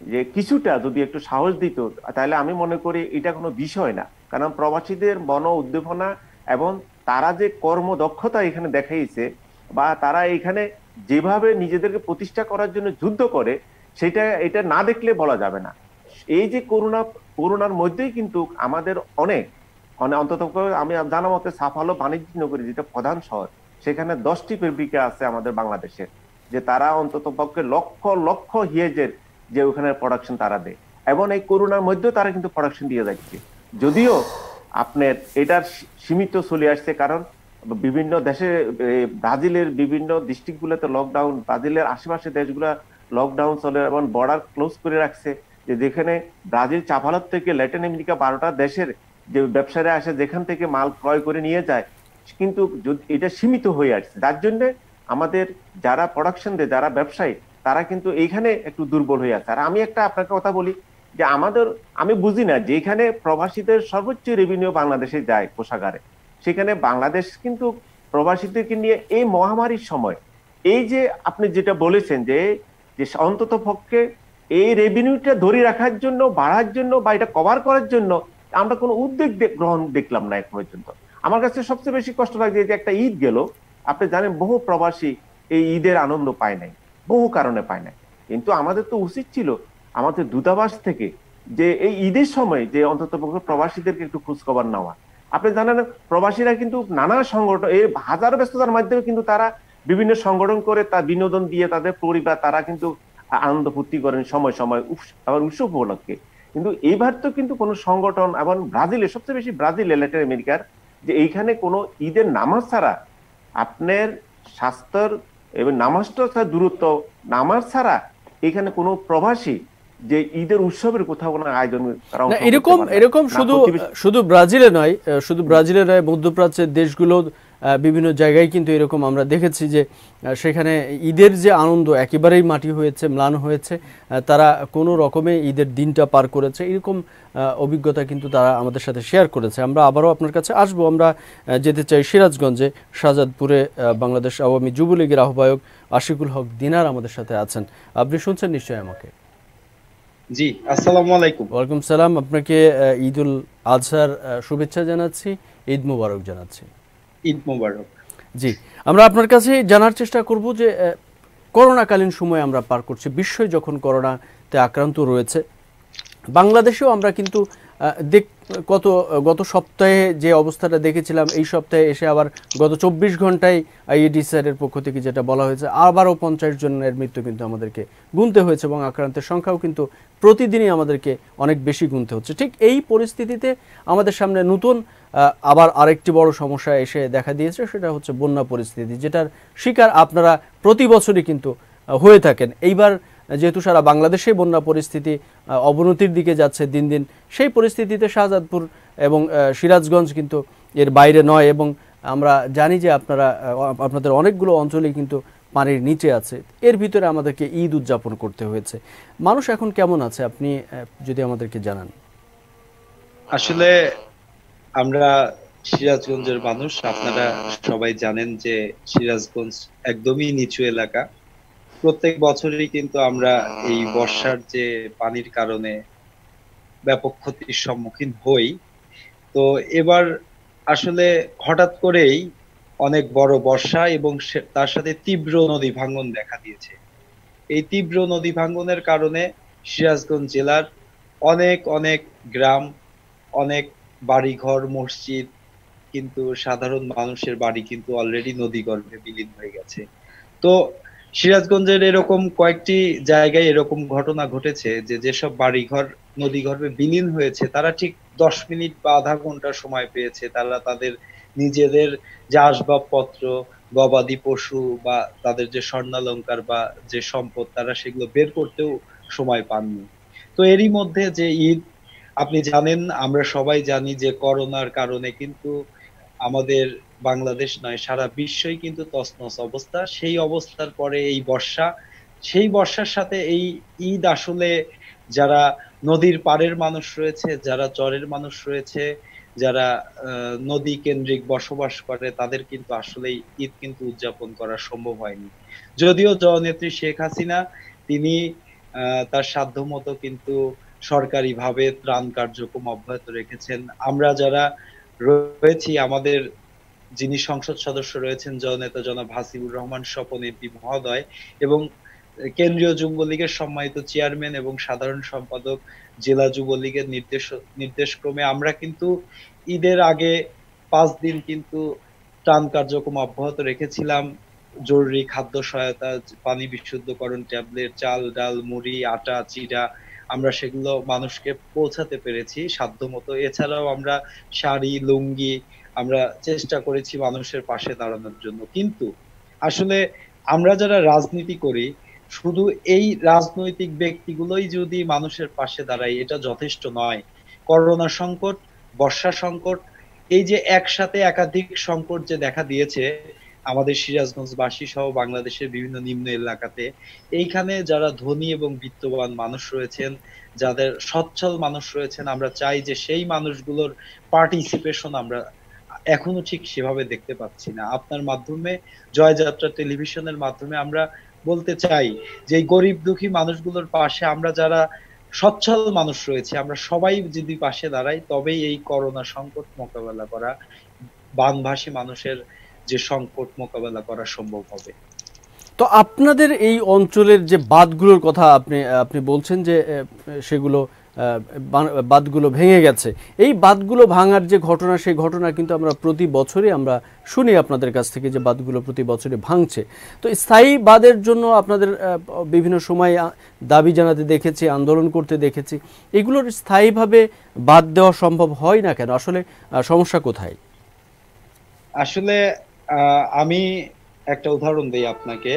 যে কিছুটা যদি একটু সাহস দিত, তাহলে আমি মনে করি এটা কোনো বিষয় না। কারণ প্রবাসীদের মন উদ্দীপনা এবং তারা যে কর্মদক্ষতা এখানে দেখাইছে, বা তারা এখানে যেভাবে নিজেদেরকে প্রতিষ্ঠা করার জন্য যুদ্ধ করে, এটা না দেখলে বলা যাবে না। এই যে করোনার মধ্যেই কিন্তু আমাদের অনেক অন্তত আমি জানা মতে সাফালো বাণিজ্য নগরী যেটা প্রধান শহর, সেখানে 10টি ফেব্রিকা আছে আমাদের বাংলাদেশের, যে তারা অন্তত পক্ষে লক্ষ লক্ষ হিয়েজের যে ওখানে প্রোডাকশন তারা দেয়, এবং এই করোনার মধ্যেও তারা কিন্তু প্রোডাকশন দিয়ে যাচ্ছে। যদিও আপনার এটার সীমিত চলে আসছে, কারণ বিভিন্ন দেশে ব্রাজিলের বিভিন্ন ডিস্ট্রিক্ট গুলোতে লকডাউন, ব্রাজিলের আশেপাশে দেশগুলো লকডাউন চলে এবং বর্ডার ক্লোজ করে রাখছে, যে যেখানে ব্রাজিল চাপালত থেকে ল্যাটিন আমেরিকা 12টা দেশের যে ব্যবসায়ীরা আসে যেখান থেকে মাল ক্রয় করে নিয়ে যায়, কিন্তু এটা সীমিত হয়ে আসছে, যার জন্য আমাদের যারা প্রোডাকশন দেয়, যারা ব্যবসায়ী, তারা কিন্তু এইখানে একটু দুর্বল হয়ে আছে। আর আমি একটা আপনাকে কথা বলি যে আমি বুঝি না, যেখানে প্রবাসীদের সর্বোচ্চ রেভিনিউ বাংলাদেশে যায় কোষাগারে, সেখানে বাংলাদেশ কিন্তু প্রবাসীদেরকে নিয়ে এই মহামারীর সময় এই যে আপনি যেটা বলেছেন যে অন্তত পক্ষে এই রেভিনিউটা ধরে রাখার জন্য, বাড়ার জন্য বা এটা কভার করার জন্য আমরা কোনো উদ্যোগ গ্রহণ দেখলাম না এখন পর্যন্ত। আমার কাছে সবচেয়ে বেশি কষ্ট লাগে যে একটা ঈদ গেল, আপনি জানেন বহু প্রবাসী এই ঈদের আনন্দ পায় নাই, বহু কারণে পায় নাই। কিন্তু আমাদের তো উচিত ছিল আমাদের দূতাবাস থেকে যে এই ঈদের সময় যে অন্তত প্রবাসীদেরকে একটু খোঁজ খবর নেওয়া। আপনি জানেন প্রবাসীরা কিন্তু নানা সংগঠন, এই হাজার ব্যস্ততার মাধ্যমে কিন্তু তারা বিভিন্ন সংগঠন করে তার বিনোদন দিয়ে তাদের পরিবার তারা কিন্তু আনন্দ ফুর্তি করেন সময় সময়, আবার উৎসব উপলক্ষে। কিন্তু এইবার তো কিন্তু কোনো সংগঠন, এবং ব্রাজিলের সবচেয়ে বেশি ব্রাজিল ল্যাটিন আমেরিকার, যে এইখানে কোনো ঈদের নামাজ ছাড়া আপনার স্বাস্থ্যের এবং নামাজটা দূরত্ব নামাজ ছাড়া এখানে কোনো প্রবাসী যে ঈদের উৎসবের কোথাও কোনো আয়োজন এরকম শুধু ব্রাজিলে নয়, মধ্যপ্রাচ্যের দেশগুলো বিভিন্ন জায়গায় কিন্তু এরকম আমরা দেখেছি যে সেখানে ঈদের যে আনন্দ একেবারেই মাটি হয়েছে, ম্লান হয়েছে, তারা কোনো রকমে ঈদের দিনটা পার করেছে, এরকম অভিজ্ঞতা কিন্তু তারা আমাদের সাথে শেয়ার করেছে। আমরা আবারও আপনার কাছে আসবো। আমরা যেতে চাই সিরাজগঞ্জে, শাহজাদপুরে বাংলাদেশ আওয়ামী যুবলীগের আহ্বায়ক আশিকুল হক দিনার আমাদের সাথে আছেন। আপনি শুনছেন নিশ্চয়ই আমাকে? জি, আসসালামু আলাইকুম। ওয়ালাইকুম সালাম। আপনাকে ঈদুল আজহার শুভেচ্ছা জানাচ্ছি, ঈদ মোবারক জানাচ্ছি। ঈদ মোবারক। জি, আমরা আপনার কাছে জানার চেষ্টা করব যে করোনাকালীন সময় আমরা পার করছি, বিশ্বই যখন করোনাতে আক্রান্ত রয়েছে, বাংলাদেশেও আমরা কিন্তু গত সপ্তাহে যে অবস্থাটা দেখেছিলাম, এই সপ্তাহে এসে আবার গত 24 ঘন্টায় আইইডিসিআরের পক্ষ থেকে যেটা বলা হয়েছে, আবারও 50 জনের মৃত্যু কিন্তু আমাদেরকে গুনতে হয়েছে, এবং আক্রান্তের সংখ্যাও কিন্তু প্রতিদিনই আমাদেরকে অনেক বেশি গুনতে হচ্ছে। ঠিক এই পরিস্থিতিতে আমাদের সামনে নতুন আবার আরেকটি বড় সমস্যা এসে দেখা দিয়েছে, সেটা হচ্ছে বন্যা পরিস্থিতি, যেটার শিকার আপনারা প্রতি বছরই কিন্তু হয়ে থাকেন। এইবার যেহেতু সারা বাংলাদেশে বন্যা পরিস্থিতি অবনতির দিকে যাচ্ছে দিন দিন, সেই পরিস্থিতিতে শাহজাদপুর এবং সিরাজগঞ্জ কিন্তু এর বাইরে নয়, এবং আমরা জানি যে আপনাদের অনেকগুলো অঞ্চলেই কিন্তু পানির নিচে আছে। এর ভিতরে আমাদেরকে ঈদ উদযাপন করতে হয়েছে। মানুষ এখন কেমন আছে আপনি যদি আমাদেরকে জানান। আসলে আমরা সিরাজগঞ্জের মানুষ, আপনারা সবাই জানেন যে সিরাজগঞ্জ একদমই নিচু এলাকা। প্রত্যেক বছরই কিন্তু আমরা এই বর্ষার যে পানির কারণে ব্যাপক ক্ষতির সম্মুখীন হই। তো এবার আসলে হঠাৎ করেই অনেক বড় বর্ষা এবং তার সাথে তীব্র নদী ভাঙ্গন দেখা দিয়েছে। এই তীব্র নদী ভাঙ্গনের কারণে সিরাজগঞ্জ জেলার অনেক অনেক গ্রাম, অনেক বাড়িঘর, মসজিদ, কিন্তু সাধারণ মানুষের বাড়ি কিন্তু অলরেডি নদীগর্ভে বিলীন হয়ে গেছে। তো সিরাজগঞ্জের এরকম কয়েকটি জায়গায় এরকম ঘটনা ঘটেছে যে যেসব বাড়িঘর নদীগর্ভে বিলীন হয়েছে, তারা ঠিক 10 মিনিট বা আধা ঘন্টা সময় পেয়েছে তারা তাদের নিজেদের যে আসবাবপত্র, গবাদি পশু বা তাদের যে স্বর্ণালংকার বা যে সম্পদ, তারা সেগুলো বের করতেও সময় পাননি। তো এরই মধ্যে যে ঈদ, আপনি জানেন, আমরা সবাই জানি যে করোনার কারণে কিন্তু আমাদের বাংলাদেশ নয়, সারা বিশ্বই কিন্তু তছনছ অবস্থা। সেই অবস্থার পরে এই বর্ষা, সেই বর্ষার সাথে এই ঈদ আসলে যারা নদীর পাড়ের মানুষ রয়েছে, যারা চরের মানুষ রয়েছে, যারা নদী কেন্দ্রিক বসবাস করে, তাদের কিন্তু আসলে ঈদ কিন্তু উদযাপন করা সম্ভব হয়নি। যদিও জননেত্রী শেখ হাসিনা তিনি তার সাধ্যমতো কিন্তু সরকারিভাবে ত্রাণ কার্যক্রম অব্যাহত রেখেছেন। আমরা যারা রয়েছি, আমাদের যিনি সংসদ সদস্য রয়েছেন জননেতা জনাব হাসিবুর রহমান স্বপন এমপি মহোদয়, এবং কেন্দ্রীয় যুবলীগের সম্মানিত চেয়ারম্যান এবং সাধারণ সম্পাদক জেলা যুবলীগের নির্দেশক্রমে আমরা কিন্তু ঈদের আগে 5 দিন কিন্তু ত্রাণ কার্যক্রম অব্যাহত রেখেছিলাম। জরুরি খাদ্য সহায়তা, পানি বিশুদ্ধকরণ ট্যাবলেট, চাল ডাল মুড়ি আটা চিড়া আমরা সেগুলো মানুষকে পৌঁছাতে পেরেছি সাধ্যমতো। এছাড়াও আমরা শাড়ি লুঙ্গি আমরা চেষ্টা করেছি মানুষের পাশে দাঁড়ানোর জন্য। কিন্তু আসলে আমরা যারা রাজনীতি করি শুধু এই রাজনৈতিক ব্যক্তিগুলোই যদি মানুষের পাশে দাঁড়ায় এটা যথেষ্ট নয়। করোনা সংকট, বর্ষা সংকট, এই যে একসাথে একাধিক সংকট যে দেখা দিয়েছে আমাদের সিরাজগঞ্জবাসী সহ বাংলাদেশের বিভিন্ন নিম্ন এলাকাতে, এইখানে যারা ধনী এবং বিত্তবান মানুষ রয়েছেন, যাদের সচ্ছল মানুষ রয়েছেন, আমরা চাই যে সেই মানুষগুলোর পার্টিসিপেশন আমরা এখনো ঠিক সেভাবে দেখতে পাচ্ছি না। আপনার মাধ্যমে, জয়যাত্রা টেলিভিশনের মাধ্যমে আমরা বলতে চাই যে এই গরিব দুঃখী মানুষগুলোর পাশে আমরা যারা সচ্ছল মানুষ রয়েছে আমরা সবাই যদি পাশে দাঁড়াই তবেই এই করোনা সংকট মোকাবেলা করা, বানভাসী মানুষের যে সংকট মোকাবেলা করা সম্ভব হবে। তো আপনাদের এই অঞ্চলের যে বাঁধগুলোর কথা আপনি বলছেন যে সেগুলো বাঁধগুলো ভেঙে গেছে, এই বাঁধগুলো ভাঙার যে ঘটনা, সেই ঘটনা কিন্তু আমরা প্রতি বছরই আমরা শুনি আপনাদের কাছ থেকে যে বাঁধগুলো প্রতি বছরে ভাঙছে। তো স্থায়ী বাঁধের জন্য আপনাদের বিভিন্ন সময় দাবি জানাতে দেখেছি, আন্দোলন করতে দেখেছি, এগুলোর স্থায়ীভাবে বাঁধ দেওয়া সম্ভব হয় না কেন? আসলে সমস্যা কোথায়? আসলে আমি একটা উদাহরণ দেই আপনাকে।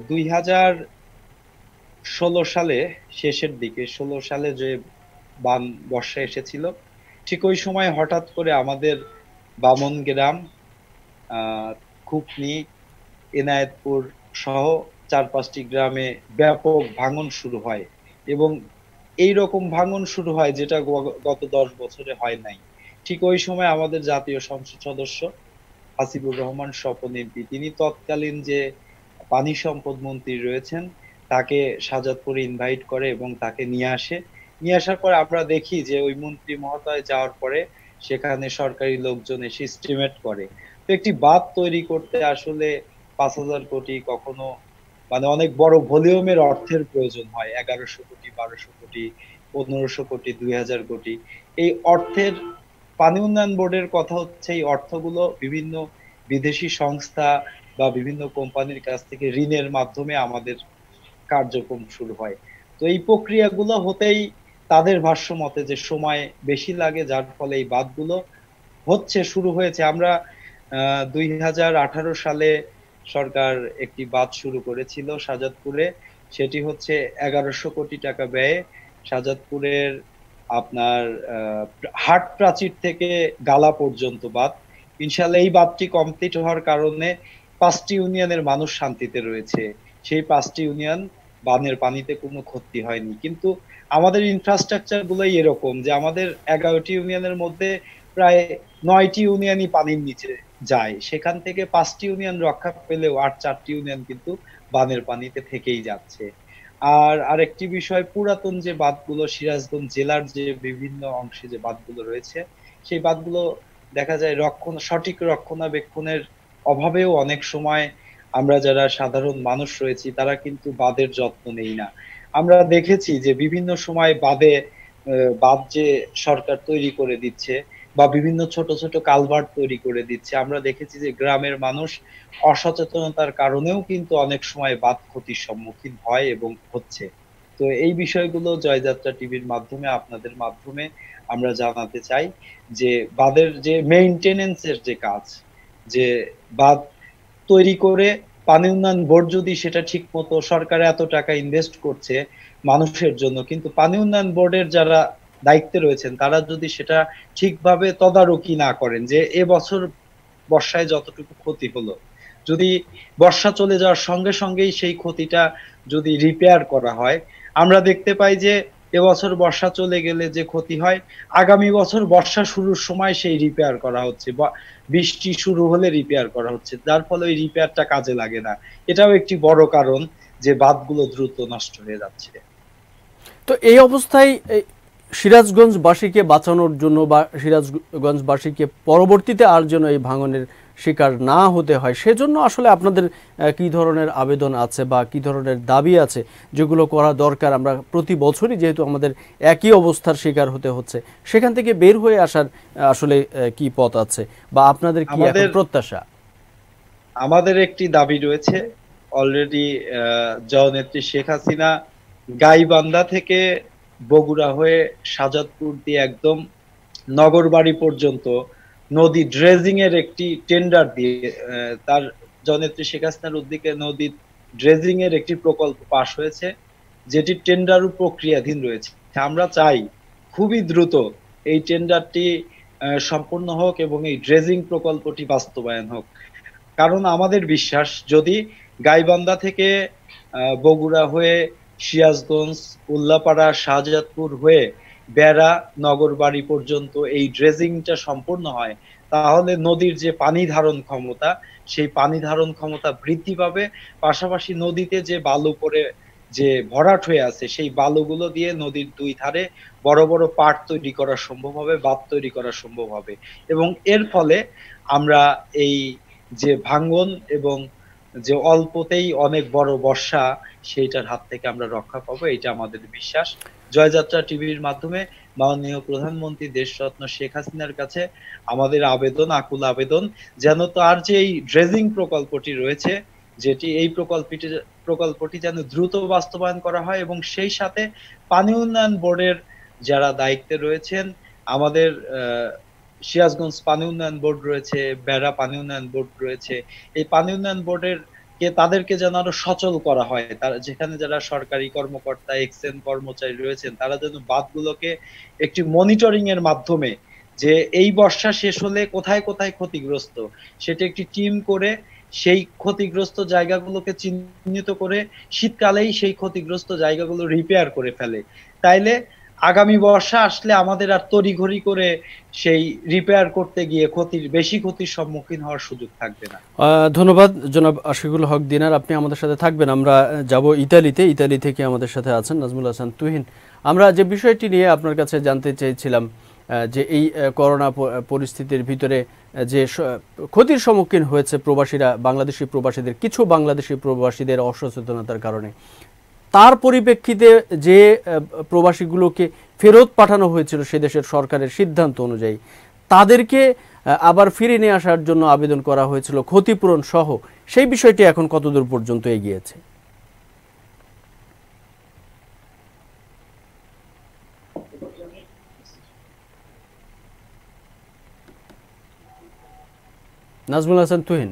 2016 সালে শেষের দিকে, 16 সালে যে বর্ষা এসেছিল, ঠিক ওই সময় হঠাৎ করে আমাদের বামনগ্রাম, খুকনি, এনায়েতপুর সহ 4-5টি গ্রামে ব্যাপক ভাঙন শুরু হয় এবং এই রকম ভাঙন শুরু হয় যেটা গত 10 বছরে হয় নাই। ঠিক ওই সময় আমাদের জাতীয় সংসদ সদস্য হাসিবুর রহমান স্বপন এমপি, তিনি তৎকালীন যে পানি সম্পদ মন্ত্রী রয়েছেন তাকে শাহজাদপুরে ইনভাইট করে এবং তাকে নিয়ে আসার পরে আমরা দেখি যে ওই মন্ত্রী মহোদয় যাওয়ার পরে সেখানে সরকারি লোকজন এসে এস্টিমেট করে। তো একটি বাঁধ তৈরি করতে আসলে 5,000 কোটি, কখনো মানে অনেক বড় ভলিউমের অর্থের প্রয়োজন হয়। 1100 কোটি, 1200 কোটি, 1500 কোটি, 2000 কোটি। এই অর্থের, পানি উন্নয়ন বোর্ডের কথা হচ্ছে এই অর্থগুলো বিভিন্ন বিদেশি সংস্থা বা বিভিন্ন কোম্পানির কাছ থেকে ঋণের মাধ্যমে আমাদের কার্যক্রম শুরু হয়। তো এই প্রক্রিয়াগুলো হতেই তাদের ভাষ্য মতে যে সময় বেশি লাগে, যার ফলে এই বাঁধগুলো শুরু হয়েছে। আমরা 2018 সালে সরকার একটি বাঁধ শুরু করেছিল শাহজাদপুরে, সেটি হচ্ছে 1100 কোটি টাকা ব্যয়ে শাহজাদপুরের আপনার হাট প্রাচীর থেকে গালা পর্যন্ত বাঁধ। ইনশাআল্লাহ এই বাঁধটি কমপ্লিট হওয়ার কারণে 5টি ইউনিয়নের মানুষ শান্তিতে রয়েছে। সেই 5টি ইউনিয়ন বানের পানিতে কোনো ক্ষতি হয়নি। কিন্তু আমাদের ইনফ্রাস্ট্রাকচার গুলোই এরকম যে আমাদের 11টি ইউনিয়নের মধ্যে প্রায় 9টি ইউনিয়নই পানির নিচে যায়, সেখান থেকে 5টি ইউনিয়ন রক্ষা পেলেও আর 4টি ইউনিয়ন কিন্তু বানের পানিতে থেকেই যাচ্ছে। আর আরেকটি বিষয়, পুরাতন যে বাঁধগুলো, সিরাজগঞ্জ জেলার যে বিভিন্ন অংশে যে বাঁধগুলো রয়েছে, সেই বাঁধগুলো দেখা যায় সঠিক রক্ষণাবেক্ষণের অভাবেও অনেক সময় আমরা যারা সাধারণ মানুষ রয়েছি তারা কিন্তু বাঁধের যত্ন নেই না। আমরা দেখেছি যে বিভিন্ন সময় বাঁধ যে সরকার তৈরি করে দিচ্ছে বা বিভিন্ন ছোট ছোট কালভার্ট তৈরি করে দিচ্ছে, আমরা দেখেছি যে গ্রামের মানুষ অসচেতনতার কারণেও কিন্তু অনেক সময় বাঁধ ক্ষতির সম্মুখীন হয় এবং হচ্ছে। তো এই বিষয়গুলো জয়যাত্রা টিভির মাধ্যমে, আপনাদের মাধ্যমে আমরা জানাতে চাই যে বাঁধের যে মেইনটেনেন্সের যে কাজ, যে বাঁধ তৈরি করে পানি উন্নয়ন বোর্ড যদি সেটা ঠিক মতো, সরকার এত টাকা ইনভেস্ট করছে মানুষের জন্য, কিন্তু পানি উন্নয়ন বোর্ডের যারা দায়িত্বে রয়েছেন তারা যদি সেটা ঠিকভাবে তদারকি না করেন, যে এবছর বর্ষায় যতটুকু ক্ষতি হলো, যদি বর্ষা চলে যাওয়ার সঙ্গে সঙ্গেই সেই ক্ষতিটা যদি রিপেয়ার করা হয়, আমরা দেখতে পাই যে এবছর বর্ষা চলে গেলে যে ক্ষতি হয়, আগামী বছর বর্ষা শুরুর সময় সেই রিপেয়ার করা হচ্ছে বা বৃষ্টি শুরু হলে রিপেয়ার করা হচ্ছে, যার ফলে ওই রিপেয়ারটা কাজে লাগে না। এটাও একটি বড় কারণ যে বাঁধগুলো দ্রুত নষ্ট হয়ে যাচ্ছে। তো এই অবস্থায় সিরাজগঞ্জবাসীকে বাঁচানোর জন্য বা সিরাজগঞ্জবাসীকে পরবর্তীতে আর যেন এই ভাঙনের শিকার না হতে হয়, সেজন্য আসলে আপনাদের কি ধরনের আবেদন আছে বা কি ধরনের দাবি আছে যেগুলো করা দরকার? আমরা প্রতি বছরই যেহেতু আমাদের একই অবস্থার শিকার হতে হচ্ছে, সেখান থেকে বের হয়ে আসার আসলে কি পথ আছে বা আপনাদের কি এখন প্রত্যাশা? আমাদের একটি দাবি রয়েছে। অলরেডি জননেত্রী শেখ হাসিনা গাইবান্ধা থেকে বগুড়া হয়ে শাহজাদপুর দিয়ে একদম নগরবাড়ি পর্যন্ত নদী ড্রেজিং এর একটি টেন্ডার দিয়ে তার জননেত্রী শেখ হাসিনার উদ্যোগে নদী ড্রেজিং এর একটি প্রকল্প পাশ হয়েছে, যেটি টেন্ডার প্রক্রিয়াধীন রয়েছে। আমরা চাই খুবই দ্রুত এই টেন্ডারটি সম্পূর্ণ হোক এবং এই ড্রেজিং প্রকল্পটি বাস্তবায়ন হোক। কারণ আমাদের বিশ্বাস, যদি গাইবান্ধা থেকে বগুড়া হয়ে সিরাজগঞ্জ, উল্লাপাড়া, শাহজাদপুর হয়ে বেড়া, নগরবাড়ি পর্যন্ত এই ড্রেজিংটা সম্পূর্ণ হয়, তাহলে নদীর যে পানি ধারণ ক্ষমতা, সেই পানি ধারণ ক্ষমতা বৃদ্ধি পাবে। পাশাপাশি নদীতে যে বালু পড়ে যে ভরাট হয়ে আছে, সেই বালুগুলো দিয়ে নদীর দুই ধারে বড় বড় পাড় তৈরি করা সম্ভব হবে, বাঁধ তৈরি করা সম্ভব হবে। এবং এর ফলে আমরা এই যে ভাঙ্গন এবং যে অল্পতেই অনেক বড় বর্ষা, সেইটার হাত থেকে আমরা রক্ষা পাবো, এটা আমাদের বিশ্বাস। জয়যাত্রা টিভির মাধ্যমে মাননীয় প্রধানমন্ত্রী দেশরত্ন শেখ হাসিনার কাছে আমাদের আবেদন, আকুল আবেদন, যেন তার যে এই ড্রেজিং প্রকল্পটি রয়েছে, যেটি এই প্রকল্পটি যেন দ্রুত বাস্তবায়ন করা হয় এবং সেই সাথে পানি উন্নয়ন বোর্ডের যারা দায়িত্বে রয়েছেন, আমাদের সিরাজগঞ্জ পানি উন্নয়ন বোর্ড রয়েছে, বেড়া পানি উন্নয়ন বোর্ড রয়েছে, এই পানি উন্নয়ন বোর্ডের তাদেরকে যেন আরো সচল করা হয়। তারা যেখানে যারা সরকারি কর্মকর্তা, এক্সেন কর্মচারী রয়েছেন, তারা যেন বাঁধগুলোকে একটি মনিটরিং এর মাধ্যমে, যে এই বর্ষা শেষ হলে কোথায় কোথায় ক্ষতিগ্রস্ত, সেটা একটি টিম করে সেই ক্ষতিগ্রস্ত জায়গাগুলোকে চিহ্নিত করে শীতকালেই সেই ক্ষতিগ্রস্ত জায়গাগুলো রিপেয়ার করে ফেলে। তাইলে আগামী বর্ষা আসলে আমাদের আর তড়িঘড়ি করে সেই রিপেয়ার করতে গিয়ে বেশি ক্ষতির সম্মুখীন হওয়ার সুযোগ থাকবে না। ধন্যবাদ জনাব আশিকুল হক দিনার, আপনি আমাদের সাথে থাকবেন। আমরা যাব ইতালিতে। ইতালি থেকে আমাদের সাথে আছেন নাজমুল হাসান তুহিন। আমরা যে বিষয়টি নিয়ে আপনার কাছে জানতে চেয়েছিলাম, যে এই করোনা পরিস্থিতির ভিতরে যে ক্ষতির সম্মুখীন হয়েছে প্রবাসীরা, বাংলাদেশি প্রবাসীদের, কিছু বাংলাদেশি প্রবাসীদের অসচেতনতার কারণে, তার পরিপ্রেক্ষিতে যে প্রবাসীগুলোকে ফেরত পাঠানো হয়েছিল সে দেশের সরকারের সিদ্ধান্ত অনুযায়ী, তাদেরকে আবার ফিরে নিয়ে আসার জন্য আবেদন করা হয়েছিল ক্ষতিপূরণ সহ, সেই বিষয়টি এখন কতদূর পর্যন্ত এগিয়েছে? নাজমুল হাসান তুহিন।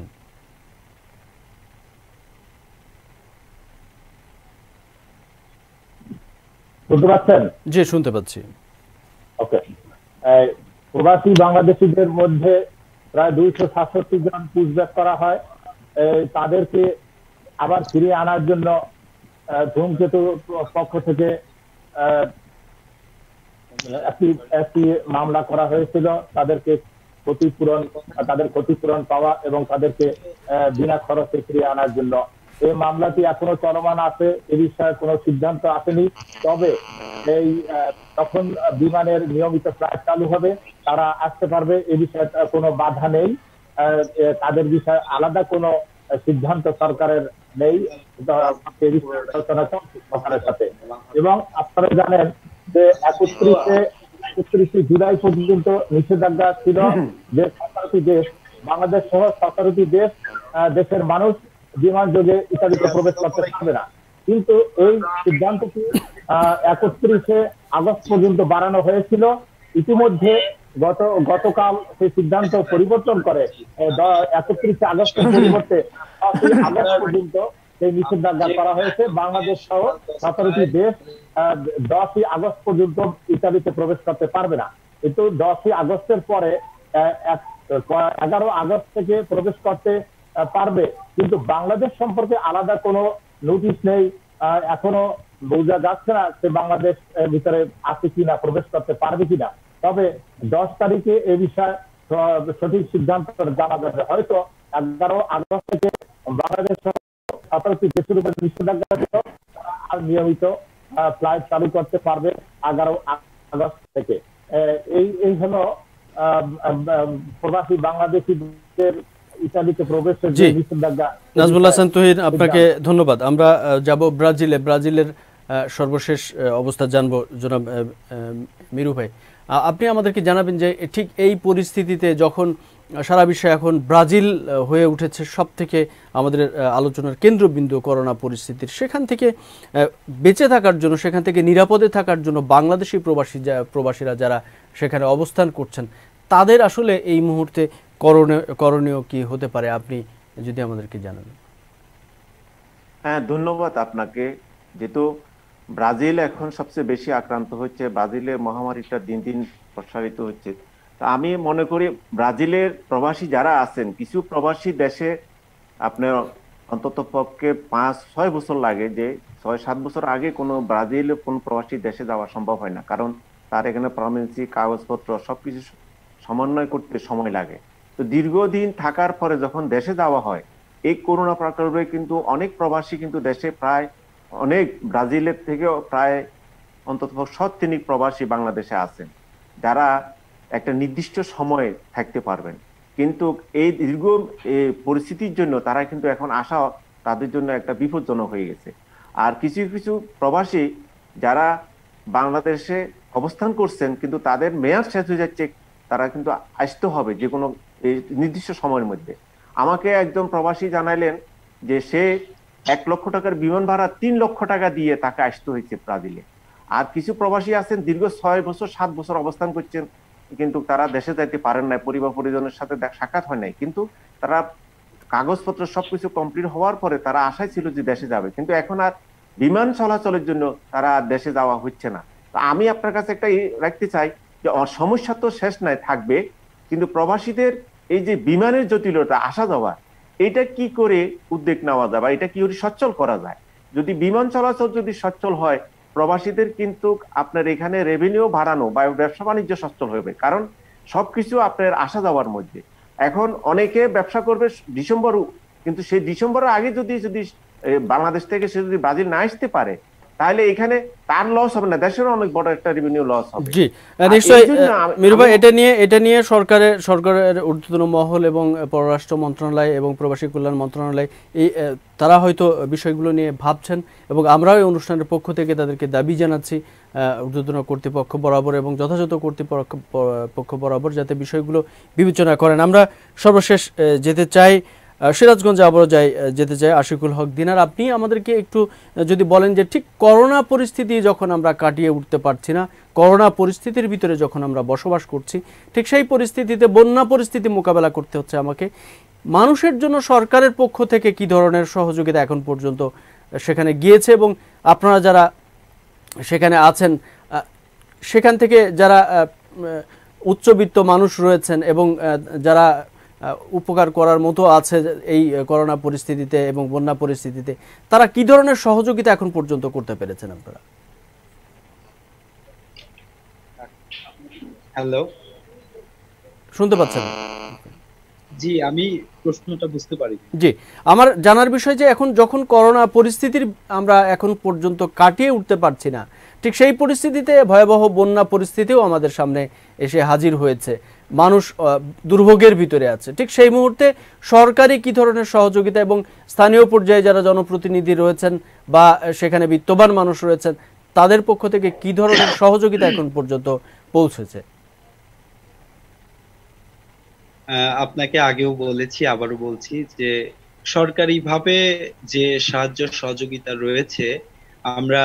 শুনতে পাচ্ছেন? জি, শুনতে পাচ্ছি। ওকে। প্রবাসী বাংলাদেশিদের মধ্যে প্রায় 267 জন পুশব্যাক করা হয়। তাদেরকে আবার ফিরিয়ে আনার জন্য ধূমকেতু পক্ষ থেকে একটি মামলা করা হয়েছিল। তাদের ক্ষতিপূরণ পাওয়া এবং তাদেরকে বিনা খরচে ফিরিয়ে আনার জন্য। এই মামলাটি এখনো চলমান আছে, এ বিষয়ে কোনো সিদ্ধান্ত আসেনি। তবে তখন বিমানের নিয়মিত ফ্লাইট চালু হবে, তারা আসতে পারবে, এ বিষয়ে কোনো বাধা নেই। তাদের বিষয়ে আলাদা কোনো সিদ্ধান্ত সরকারের নেই, সরকারের সাথে। এবং আপনারা জানেন যে 31শে জুলাই পর্যন্ত নিষেধাজ্ঞা ছিল যে 17টি দেশ, বাংলাদেশ সহ 17টি দেশের মানুষ বিমান যোগে ইতালিতে প্রবেশ করতে পারবে না। কিন্তু এই সিদ্ধান্তটি 31শে আগস্ট পর্যন্ত বাড়ানো হয়েছিল। ইতিমধ্যে গতকাল সেই সিদ্ধান্ত পরিবর্তন করে 31শে আগস্টের পরিবর্তে 8ই আগস্ট পর্যন্ত সেই নিষেধাজ্ঞা করা হয়েছে। বাংলাদেশ সহ 17টি দেশ 10ই আগস্ট পর্যন্ত ইতালিতে প্রবেশ করতে পারবে না। কিন্তু 10ই আগস্টের পরে 11 আগস্ট থেকে প্রবেশ করতে পারবে। কিন্তু বাংলাদেশ সম্পর্কে আলাদা কোনো নোটিশ নেই, এখনো বোঝা যাচ্ছে না সে বাংলাদেশ ভিতরে আছে কিনা, প্রবেশ করতে পারবে কিনা। তবে 10 তারিখে এ বিষয়ে সঠিক সিদ্ধান্ত জানা যাবে। হয়তো 11 আগস্ট থেকে বাংলাদেশ 17টি দেশের উপর নিষেধাজ্ঞা ছিল, আর নিয়মিত ফ্লাইট চালু করতে পারবে 11 আগস্ট থেকে। এই হলো প্রবাসী বাংলাদেশিদের ইতালিতে প্রবেশের জি। যে নিষেধাজ্ঞা, নাজমুল হাসান তুহিন, আপনাকে ধন্যবাদ। আমরা যাব ব্রাজিলের সর্বশেষ অবস্থা জানবো। জনাব মিরু ভাই, আপনি আমাদেরকে জানাবেন যে ঠিক এই পরিস্থিতিতে যখন সারা বিশ্বে এখন ব্রাজিল হয়ে উঠেছে সব থেকে আমাদের আলোচনার কেন্দ্রবিন্দু করোনা পরিস্থিতির, সেখান থেকে বেঁচে থাকার জন্য, সেখান থেকে নিরাপদে থাকার জন্য বাংলাদেশি প্রবাসীরা যারা সেখানে অবস্থান করছেন, তাদের আসলে এই মুহূর্তে করণীয় কি হতে পারে, আপনি যদি আমাদেরকে জানান। হ্যাঁ, ধন্যবাদ আপনাকে। যেহেতু ব্রাজিল এখন সবচেয়ে বেশি আক্রান্ত হচ্ছে, ব্রাজিলের মহামারীটা দিন দিন প্রসারিত হচ্ছে। তা আমি মনে করি ব্রাজিলের প্রবাসী যারা আছেন, কিছু প্রবাসী দেশে আপনার অন্তত পক্ষে 5-6 বছর লাগে, যে 6-7 বছর আগে কোনো ব্রাজিলে কোনো প্রবাসী দেশে যাওয়া সম্ভব হয় না, কারণ তার এখানে পার্মানেন্সি কাগজপত্র সবকিছু সমন্বয় করতে সময় লাগে। তো দীর্ঘদিন থাকার পরে যখন দেশে যাওয়া হয়, এই করোনা প্রকল্পে কিন্তু অনেক প্রবাসী কিন্তু দেশে প্রায় অনেক ব্রাজিলের থেকেও প্রায় অন্তত শতখানেক প্রবাসী বাংলাদেশে আছেন, যারা একটা নির্দিষ্ট সময়ে থাকতে পারবেন। কিন্তু এই দীর্ঘ পরিস্থিতির জন্য তারা কিন্তু এখন আসা তাদের জন্য একটা বিপজ্জনক হয়ে গেছে। আর কিছু কিছু প্রবাসী যারা বাংলাদেশে অবস্থান করছেন কিন্তু তাদের মেয়াদ শেষ হয়ে যাচ্ছে, তারা কিন্তু আসতে হবে যে কোনো নির্দিষ্ট সময়ের মধ্যে। আমাকে একজন প্রবাসী জানাইলেন যে সে 1 লক্ষ টাকার বিমান ভাড়া 3 লক্ষ টাকা দিয়ে তাকে আসতে হয়েছে ব্রাজিলে। আর কিছু প্রবাসী আছেন দীর্ঘ 6 বছর 7 বছর অবস্থান করছেন, কিন্তু তারা দেশে যাইতে পারেন নাই, পরিবার পরিজনের সাথে সাক্ষাৎ হয় নাই, কিন্তু তারা কাগজপত্র সবকিছু কমপ্লিট হওয়ার পরে তারা আশায় ছিল যে দেশে যাবে, কিন্তু এখন আর বিমান চলাচলের জন্য তারা দেশে যাওয়া হচ্ছে না। তো আমি আপনার কাছে একটা রাখতে চাই যে সমস্যা তো শেষ নাই, থাকবে, কিন্তু প্রবাসীদের এই যে বিমানের জটিলতা, আসা যাওয়া, এটা কি করে উদ্যোগ নেওয়া যায় বা এটা কি করে সচ্ছল করা যায়। যদি বিমান চলাচল যদি সচ্ছল হয়, প্রবাসীদের কিন্তু আপনার এখানে রেভিনিউ বাড়ানো বা ব্যবসা বাণিজ্য সচ্ছল হবে, কারণ সবকিছু আপনার আসা যাওয়ার মধ্যে। এখন অনেকে ব্যবসা করবে ডিসেম্বর, কিন্তু সেই ডিসেম্বরের আগে যদি বাংলাদেশ থেকে সে যদি ব্রাজিল না আসতে পারে, তাহলে এখানে তার লস হবে না, দেশেরও অনেক বড় একটা রেভিনিউ লস হবে। জি, নিশ্চয়ই মিরু ভাই, এটা নিয়ে সরকারের ঊর্ধ্বতন মহল এবং পররাষ্ট্র মন্ত্রণালয় এবং প্রবাসী কল্যাণ মন্ত্রণালয় তারা হয়তো বিষয়গুলো নিয়ে ভাবছেন, এবং আমরাও এই অনুষ্ঠানের পক্ষ থেকে তাদেরকে দাবি জানাচ্ছি ঊর্ধ্বতন কর্তৃপক্ষ বরাবর এবং যথাযথ কর্তৃপক্ষ বরাবর যাতে বিষয়গুলো বিবেচনা করেন। আমরা সর্বশেষ যেতে চাই সিরাজগঞ্জে, আবারও যেতে চাই আশিকুল হক দিনার। আপনি আমাদেরকে একটু যদি বলেন যে ঠিক করোনা পরিস্থিতি যখন আমরা কাটিয়ে উঠতে পারছি না, করোনা পরিস্থিতির ভিতরে যখন আমরা বসবাস করছি, ঠিক সেই পরিস্থিতিতে বন্যা পরিস্থিতি মোকাবেলা করতে হচ্ছে আমাকে, মানুষের জন্য সরকারের পক্ষ থেকে কি ধরনের সহযোগিতা এখন পর্যন্ত সেখানে গিয়েছে, এবং আপনারা যারা সেখানে আছেন সেখান থেকে যারা উচ্চবিত্ত মানুষ রয়েছেন এবং যারা উপকার করার মতো আছে এই করোনা পরিস্থিতিতে এবং বন্যা পরিস্থিতিতে, তারা কি ধরনের সহযোগিতা এখন পর্যন্ত করতে পেরেছেন আপনারা? হ্যালো, শুনতে পাচ্ছেন? জি, আমি প্রশ্নটা বুঝতে পারি। জি, আমার জানার বিষয় যে এখন যখন করোনা পরিস্থিতির আমরা এখন পর্যন্ত কাটিয়ে উঠতে পারছি না, ঠিক সেই পরিস্থিতিতে ভয়াবহ বন্যা পরিস্থিতিও আমাদের সামনে এসে হাজির হয়েছে, মানুষ দুর্ভোগের ভিতরে আছে, ঠিক সেই মুহূর্তে সরকারি কি ধরনের সহযোগিতা এবং স্থানীয় পর্যায়ে যারা জনপ্রতিনিধি রয়েছেন বা সেখানে বিত্তবান মানুষ রয়েছেন তাদের পক্ষ থেকে কি ধরনের সহযোগিতা এখন পর্যন্ত পৌঁছেছে? আপনাকে আগেও বলেছি, আবারও বলছি যে সরকারিভাবে যে সাহায্য সহযোগিতা রয়েছে, আমরা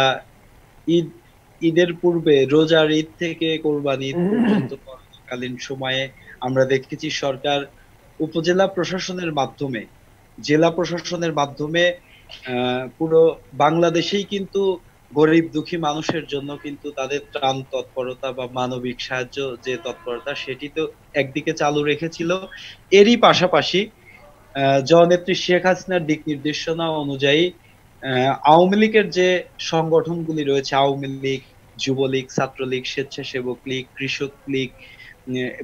ঈদের পূর্বে রোজার ঈদ থেকে কোরবানি ঈদ পর্যন্ত করোনাকালীন সময়ে আমরা দেখেছি সরকার উপজেলা প্রশাসনের মাধ্যমে, জেলা প্রশাসনের মাধ্যমে পুরো বাংলাদেশেই কিন্তু গরিব দুঃখী মানুষের জন্য কিন্তু তাদের ত্রাণ তৎপরতা বা মানবিক সাহায্য যে তৎপরতা সেটি তো একদিকে চালু রেখেছিল। এরই পাশাপাশি জননেত্রী শেখ হাসিনার দিক নির্দেশনা অনুযায়ী আওয়ামী লীগের যে সংগঠনগুলি রয়েছে, আওয়ামী লীগ, যুবলীগ, ছাত্রলীগ, স্বেচ্ছাসেবক লীগ, কৃষক লীগ,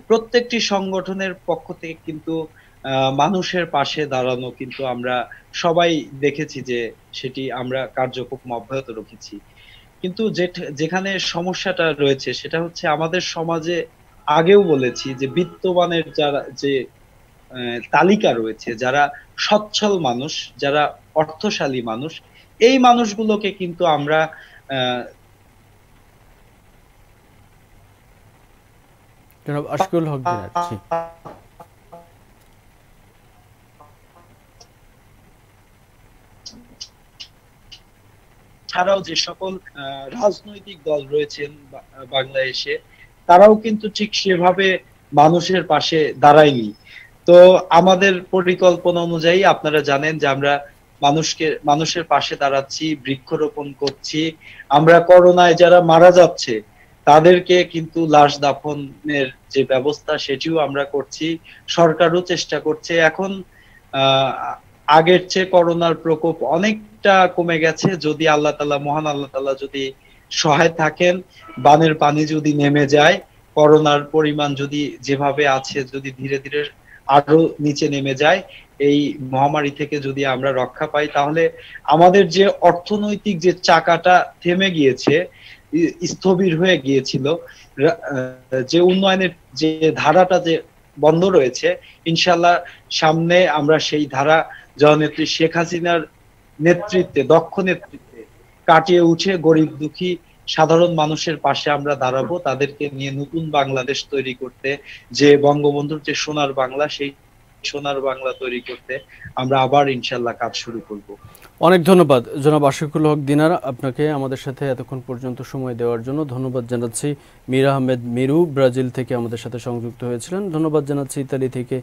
প্রত্যেকটি সংগঠনের পক্ষ থেকে কিন্তু মানুষের পাশে দাঁড়ানো কিন্তু আমরা সবাই দেখেছি যে সেটি আমরা কার্যক্রম অব্যাহত রেখেছি। কিন্তু যেখানে সমস্যাটা রয়েছে সেটা হচ্ছে আমাদের সমাজে, আগেও বলেছি যে বিত্তবানের যারা যে তালিকা রয়েছে, যারা সচ্ছল মানুষ, যারা অর্থশালী মানুষ, এই মানুষগুলোকে কিন্তু আমরা জনাব আশিকুল হক দিনার, জি। ছাড়াও যে সকল রাজনৈতিক দল রয়েছেন বাংলাদেশে, তারাও কিন্তু ঠিক সেভাবে মানুষের পাশে দাঁড়ায়নি। তো আমাদের পরিকল্পনা অনুযায়ী আপনারা জানেন যে আমরা মানুষের পাশে দাঁড়াচ্ছি, বৃক্ষরোপণ করছি। আমরা করোনায় যারা মারা যাচ্ছে তাদেরকে কিন্তু লাশ দাফনের যে ব্যবস্থা সেটিও আমরা করছি, সরকারও চেষ্টা করছে। এখন আগের চেয়ে করোনার প্রকোপ অনেকটা কমে গেছে, যদি আল্লাহ তাআলা, মহান আল্লাহ তাআলা যদি সহায় থাকেন, বানের পানি যদি নেমে যায়, করোনার পরিমাণ যদি যেভাবে আছে যদি ধীরে ধীরে আরো নিচে নেমে যায়, এই মহামারী থেকে যদি আমরা রক্ষা পাই, তাহলে আমাদের যে অর্থনৈতিক যে চাকাটা থেমে গিয়েছে, স্থবির হয়ে গিয়েছিল, যে উন্নয়নের যে ধারাটা যে বন্ধ রয়েছে, ইনশাল্লাহ সামনে আমরা সেই ধারা জননেত্রী শেখ হাসিনার নেতৃত্বে, দক্ষ নেতৃত্বে কাটিয়ে উঠে গরিব দুঃখী সাধারণ মানুষের পাশে আমরা দাঁড়াবো, তাদেরকে নিয়ে নতুন বাংলাদেশ তৈরি করতে, যে বঙ্গবন্ধুর যে সোনার বাংলা, সেই সোনার বাংলা তৈরি করতে আমরা আবার ইনশাল্লাহ কাজ শুরু করব। অনেক ধন্যবাদ জনাব আশিকুল হক দিনার, আপনাকে আমাদের সাথে এতক্ষণ পর্যন্ত সময় দেওয়ার জন্য ধন্যবাদ জানাচ্ছি। মীর আহমেদ মিরু ব্রাজিল থেকে আমাদের সাথে সংযুক্ত হয়েছিলেন। ধন্যবাদ জানাচ্ছি ইতালি থেকে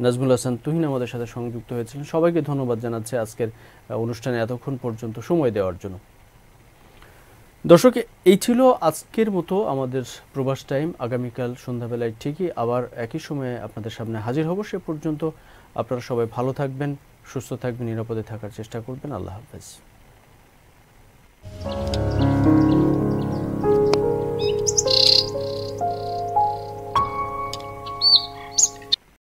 নাজমুল হাসান তুহিন আমাদের সাথে সংযুক্ত হয়েছিলেন। সবাইকে ধন্যবাদ জানাচ্ছি আজকের অনুষ্ঠানে এতক্ষণ পর্যন্ত সময় দেওয়ার জন্য। দর্শক, এই ছিল আজকের মতো আমাদের প্রবাস টাইম। আগামীকাল সন্ধ্যাবেলায় ঠিকই আবার একই সময়ে আপনাদের সামনে হাজির হব। সে পর্যন্ত আপনারা সবাই ভালো থাকবেন, সুস্থ থাকবেন, নিরাপদে থাকার চেষ্টা করবেন। আল্লাহ হাফেজ।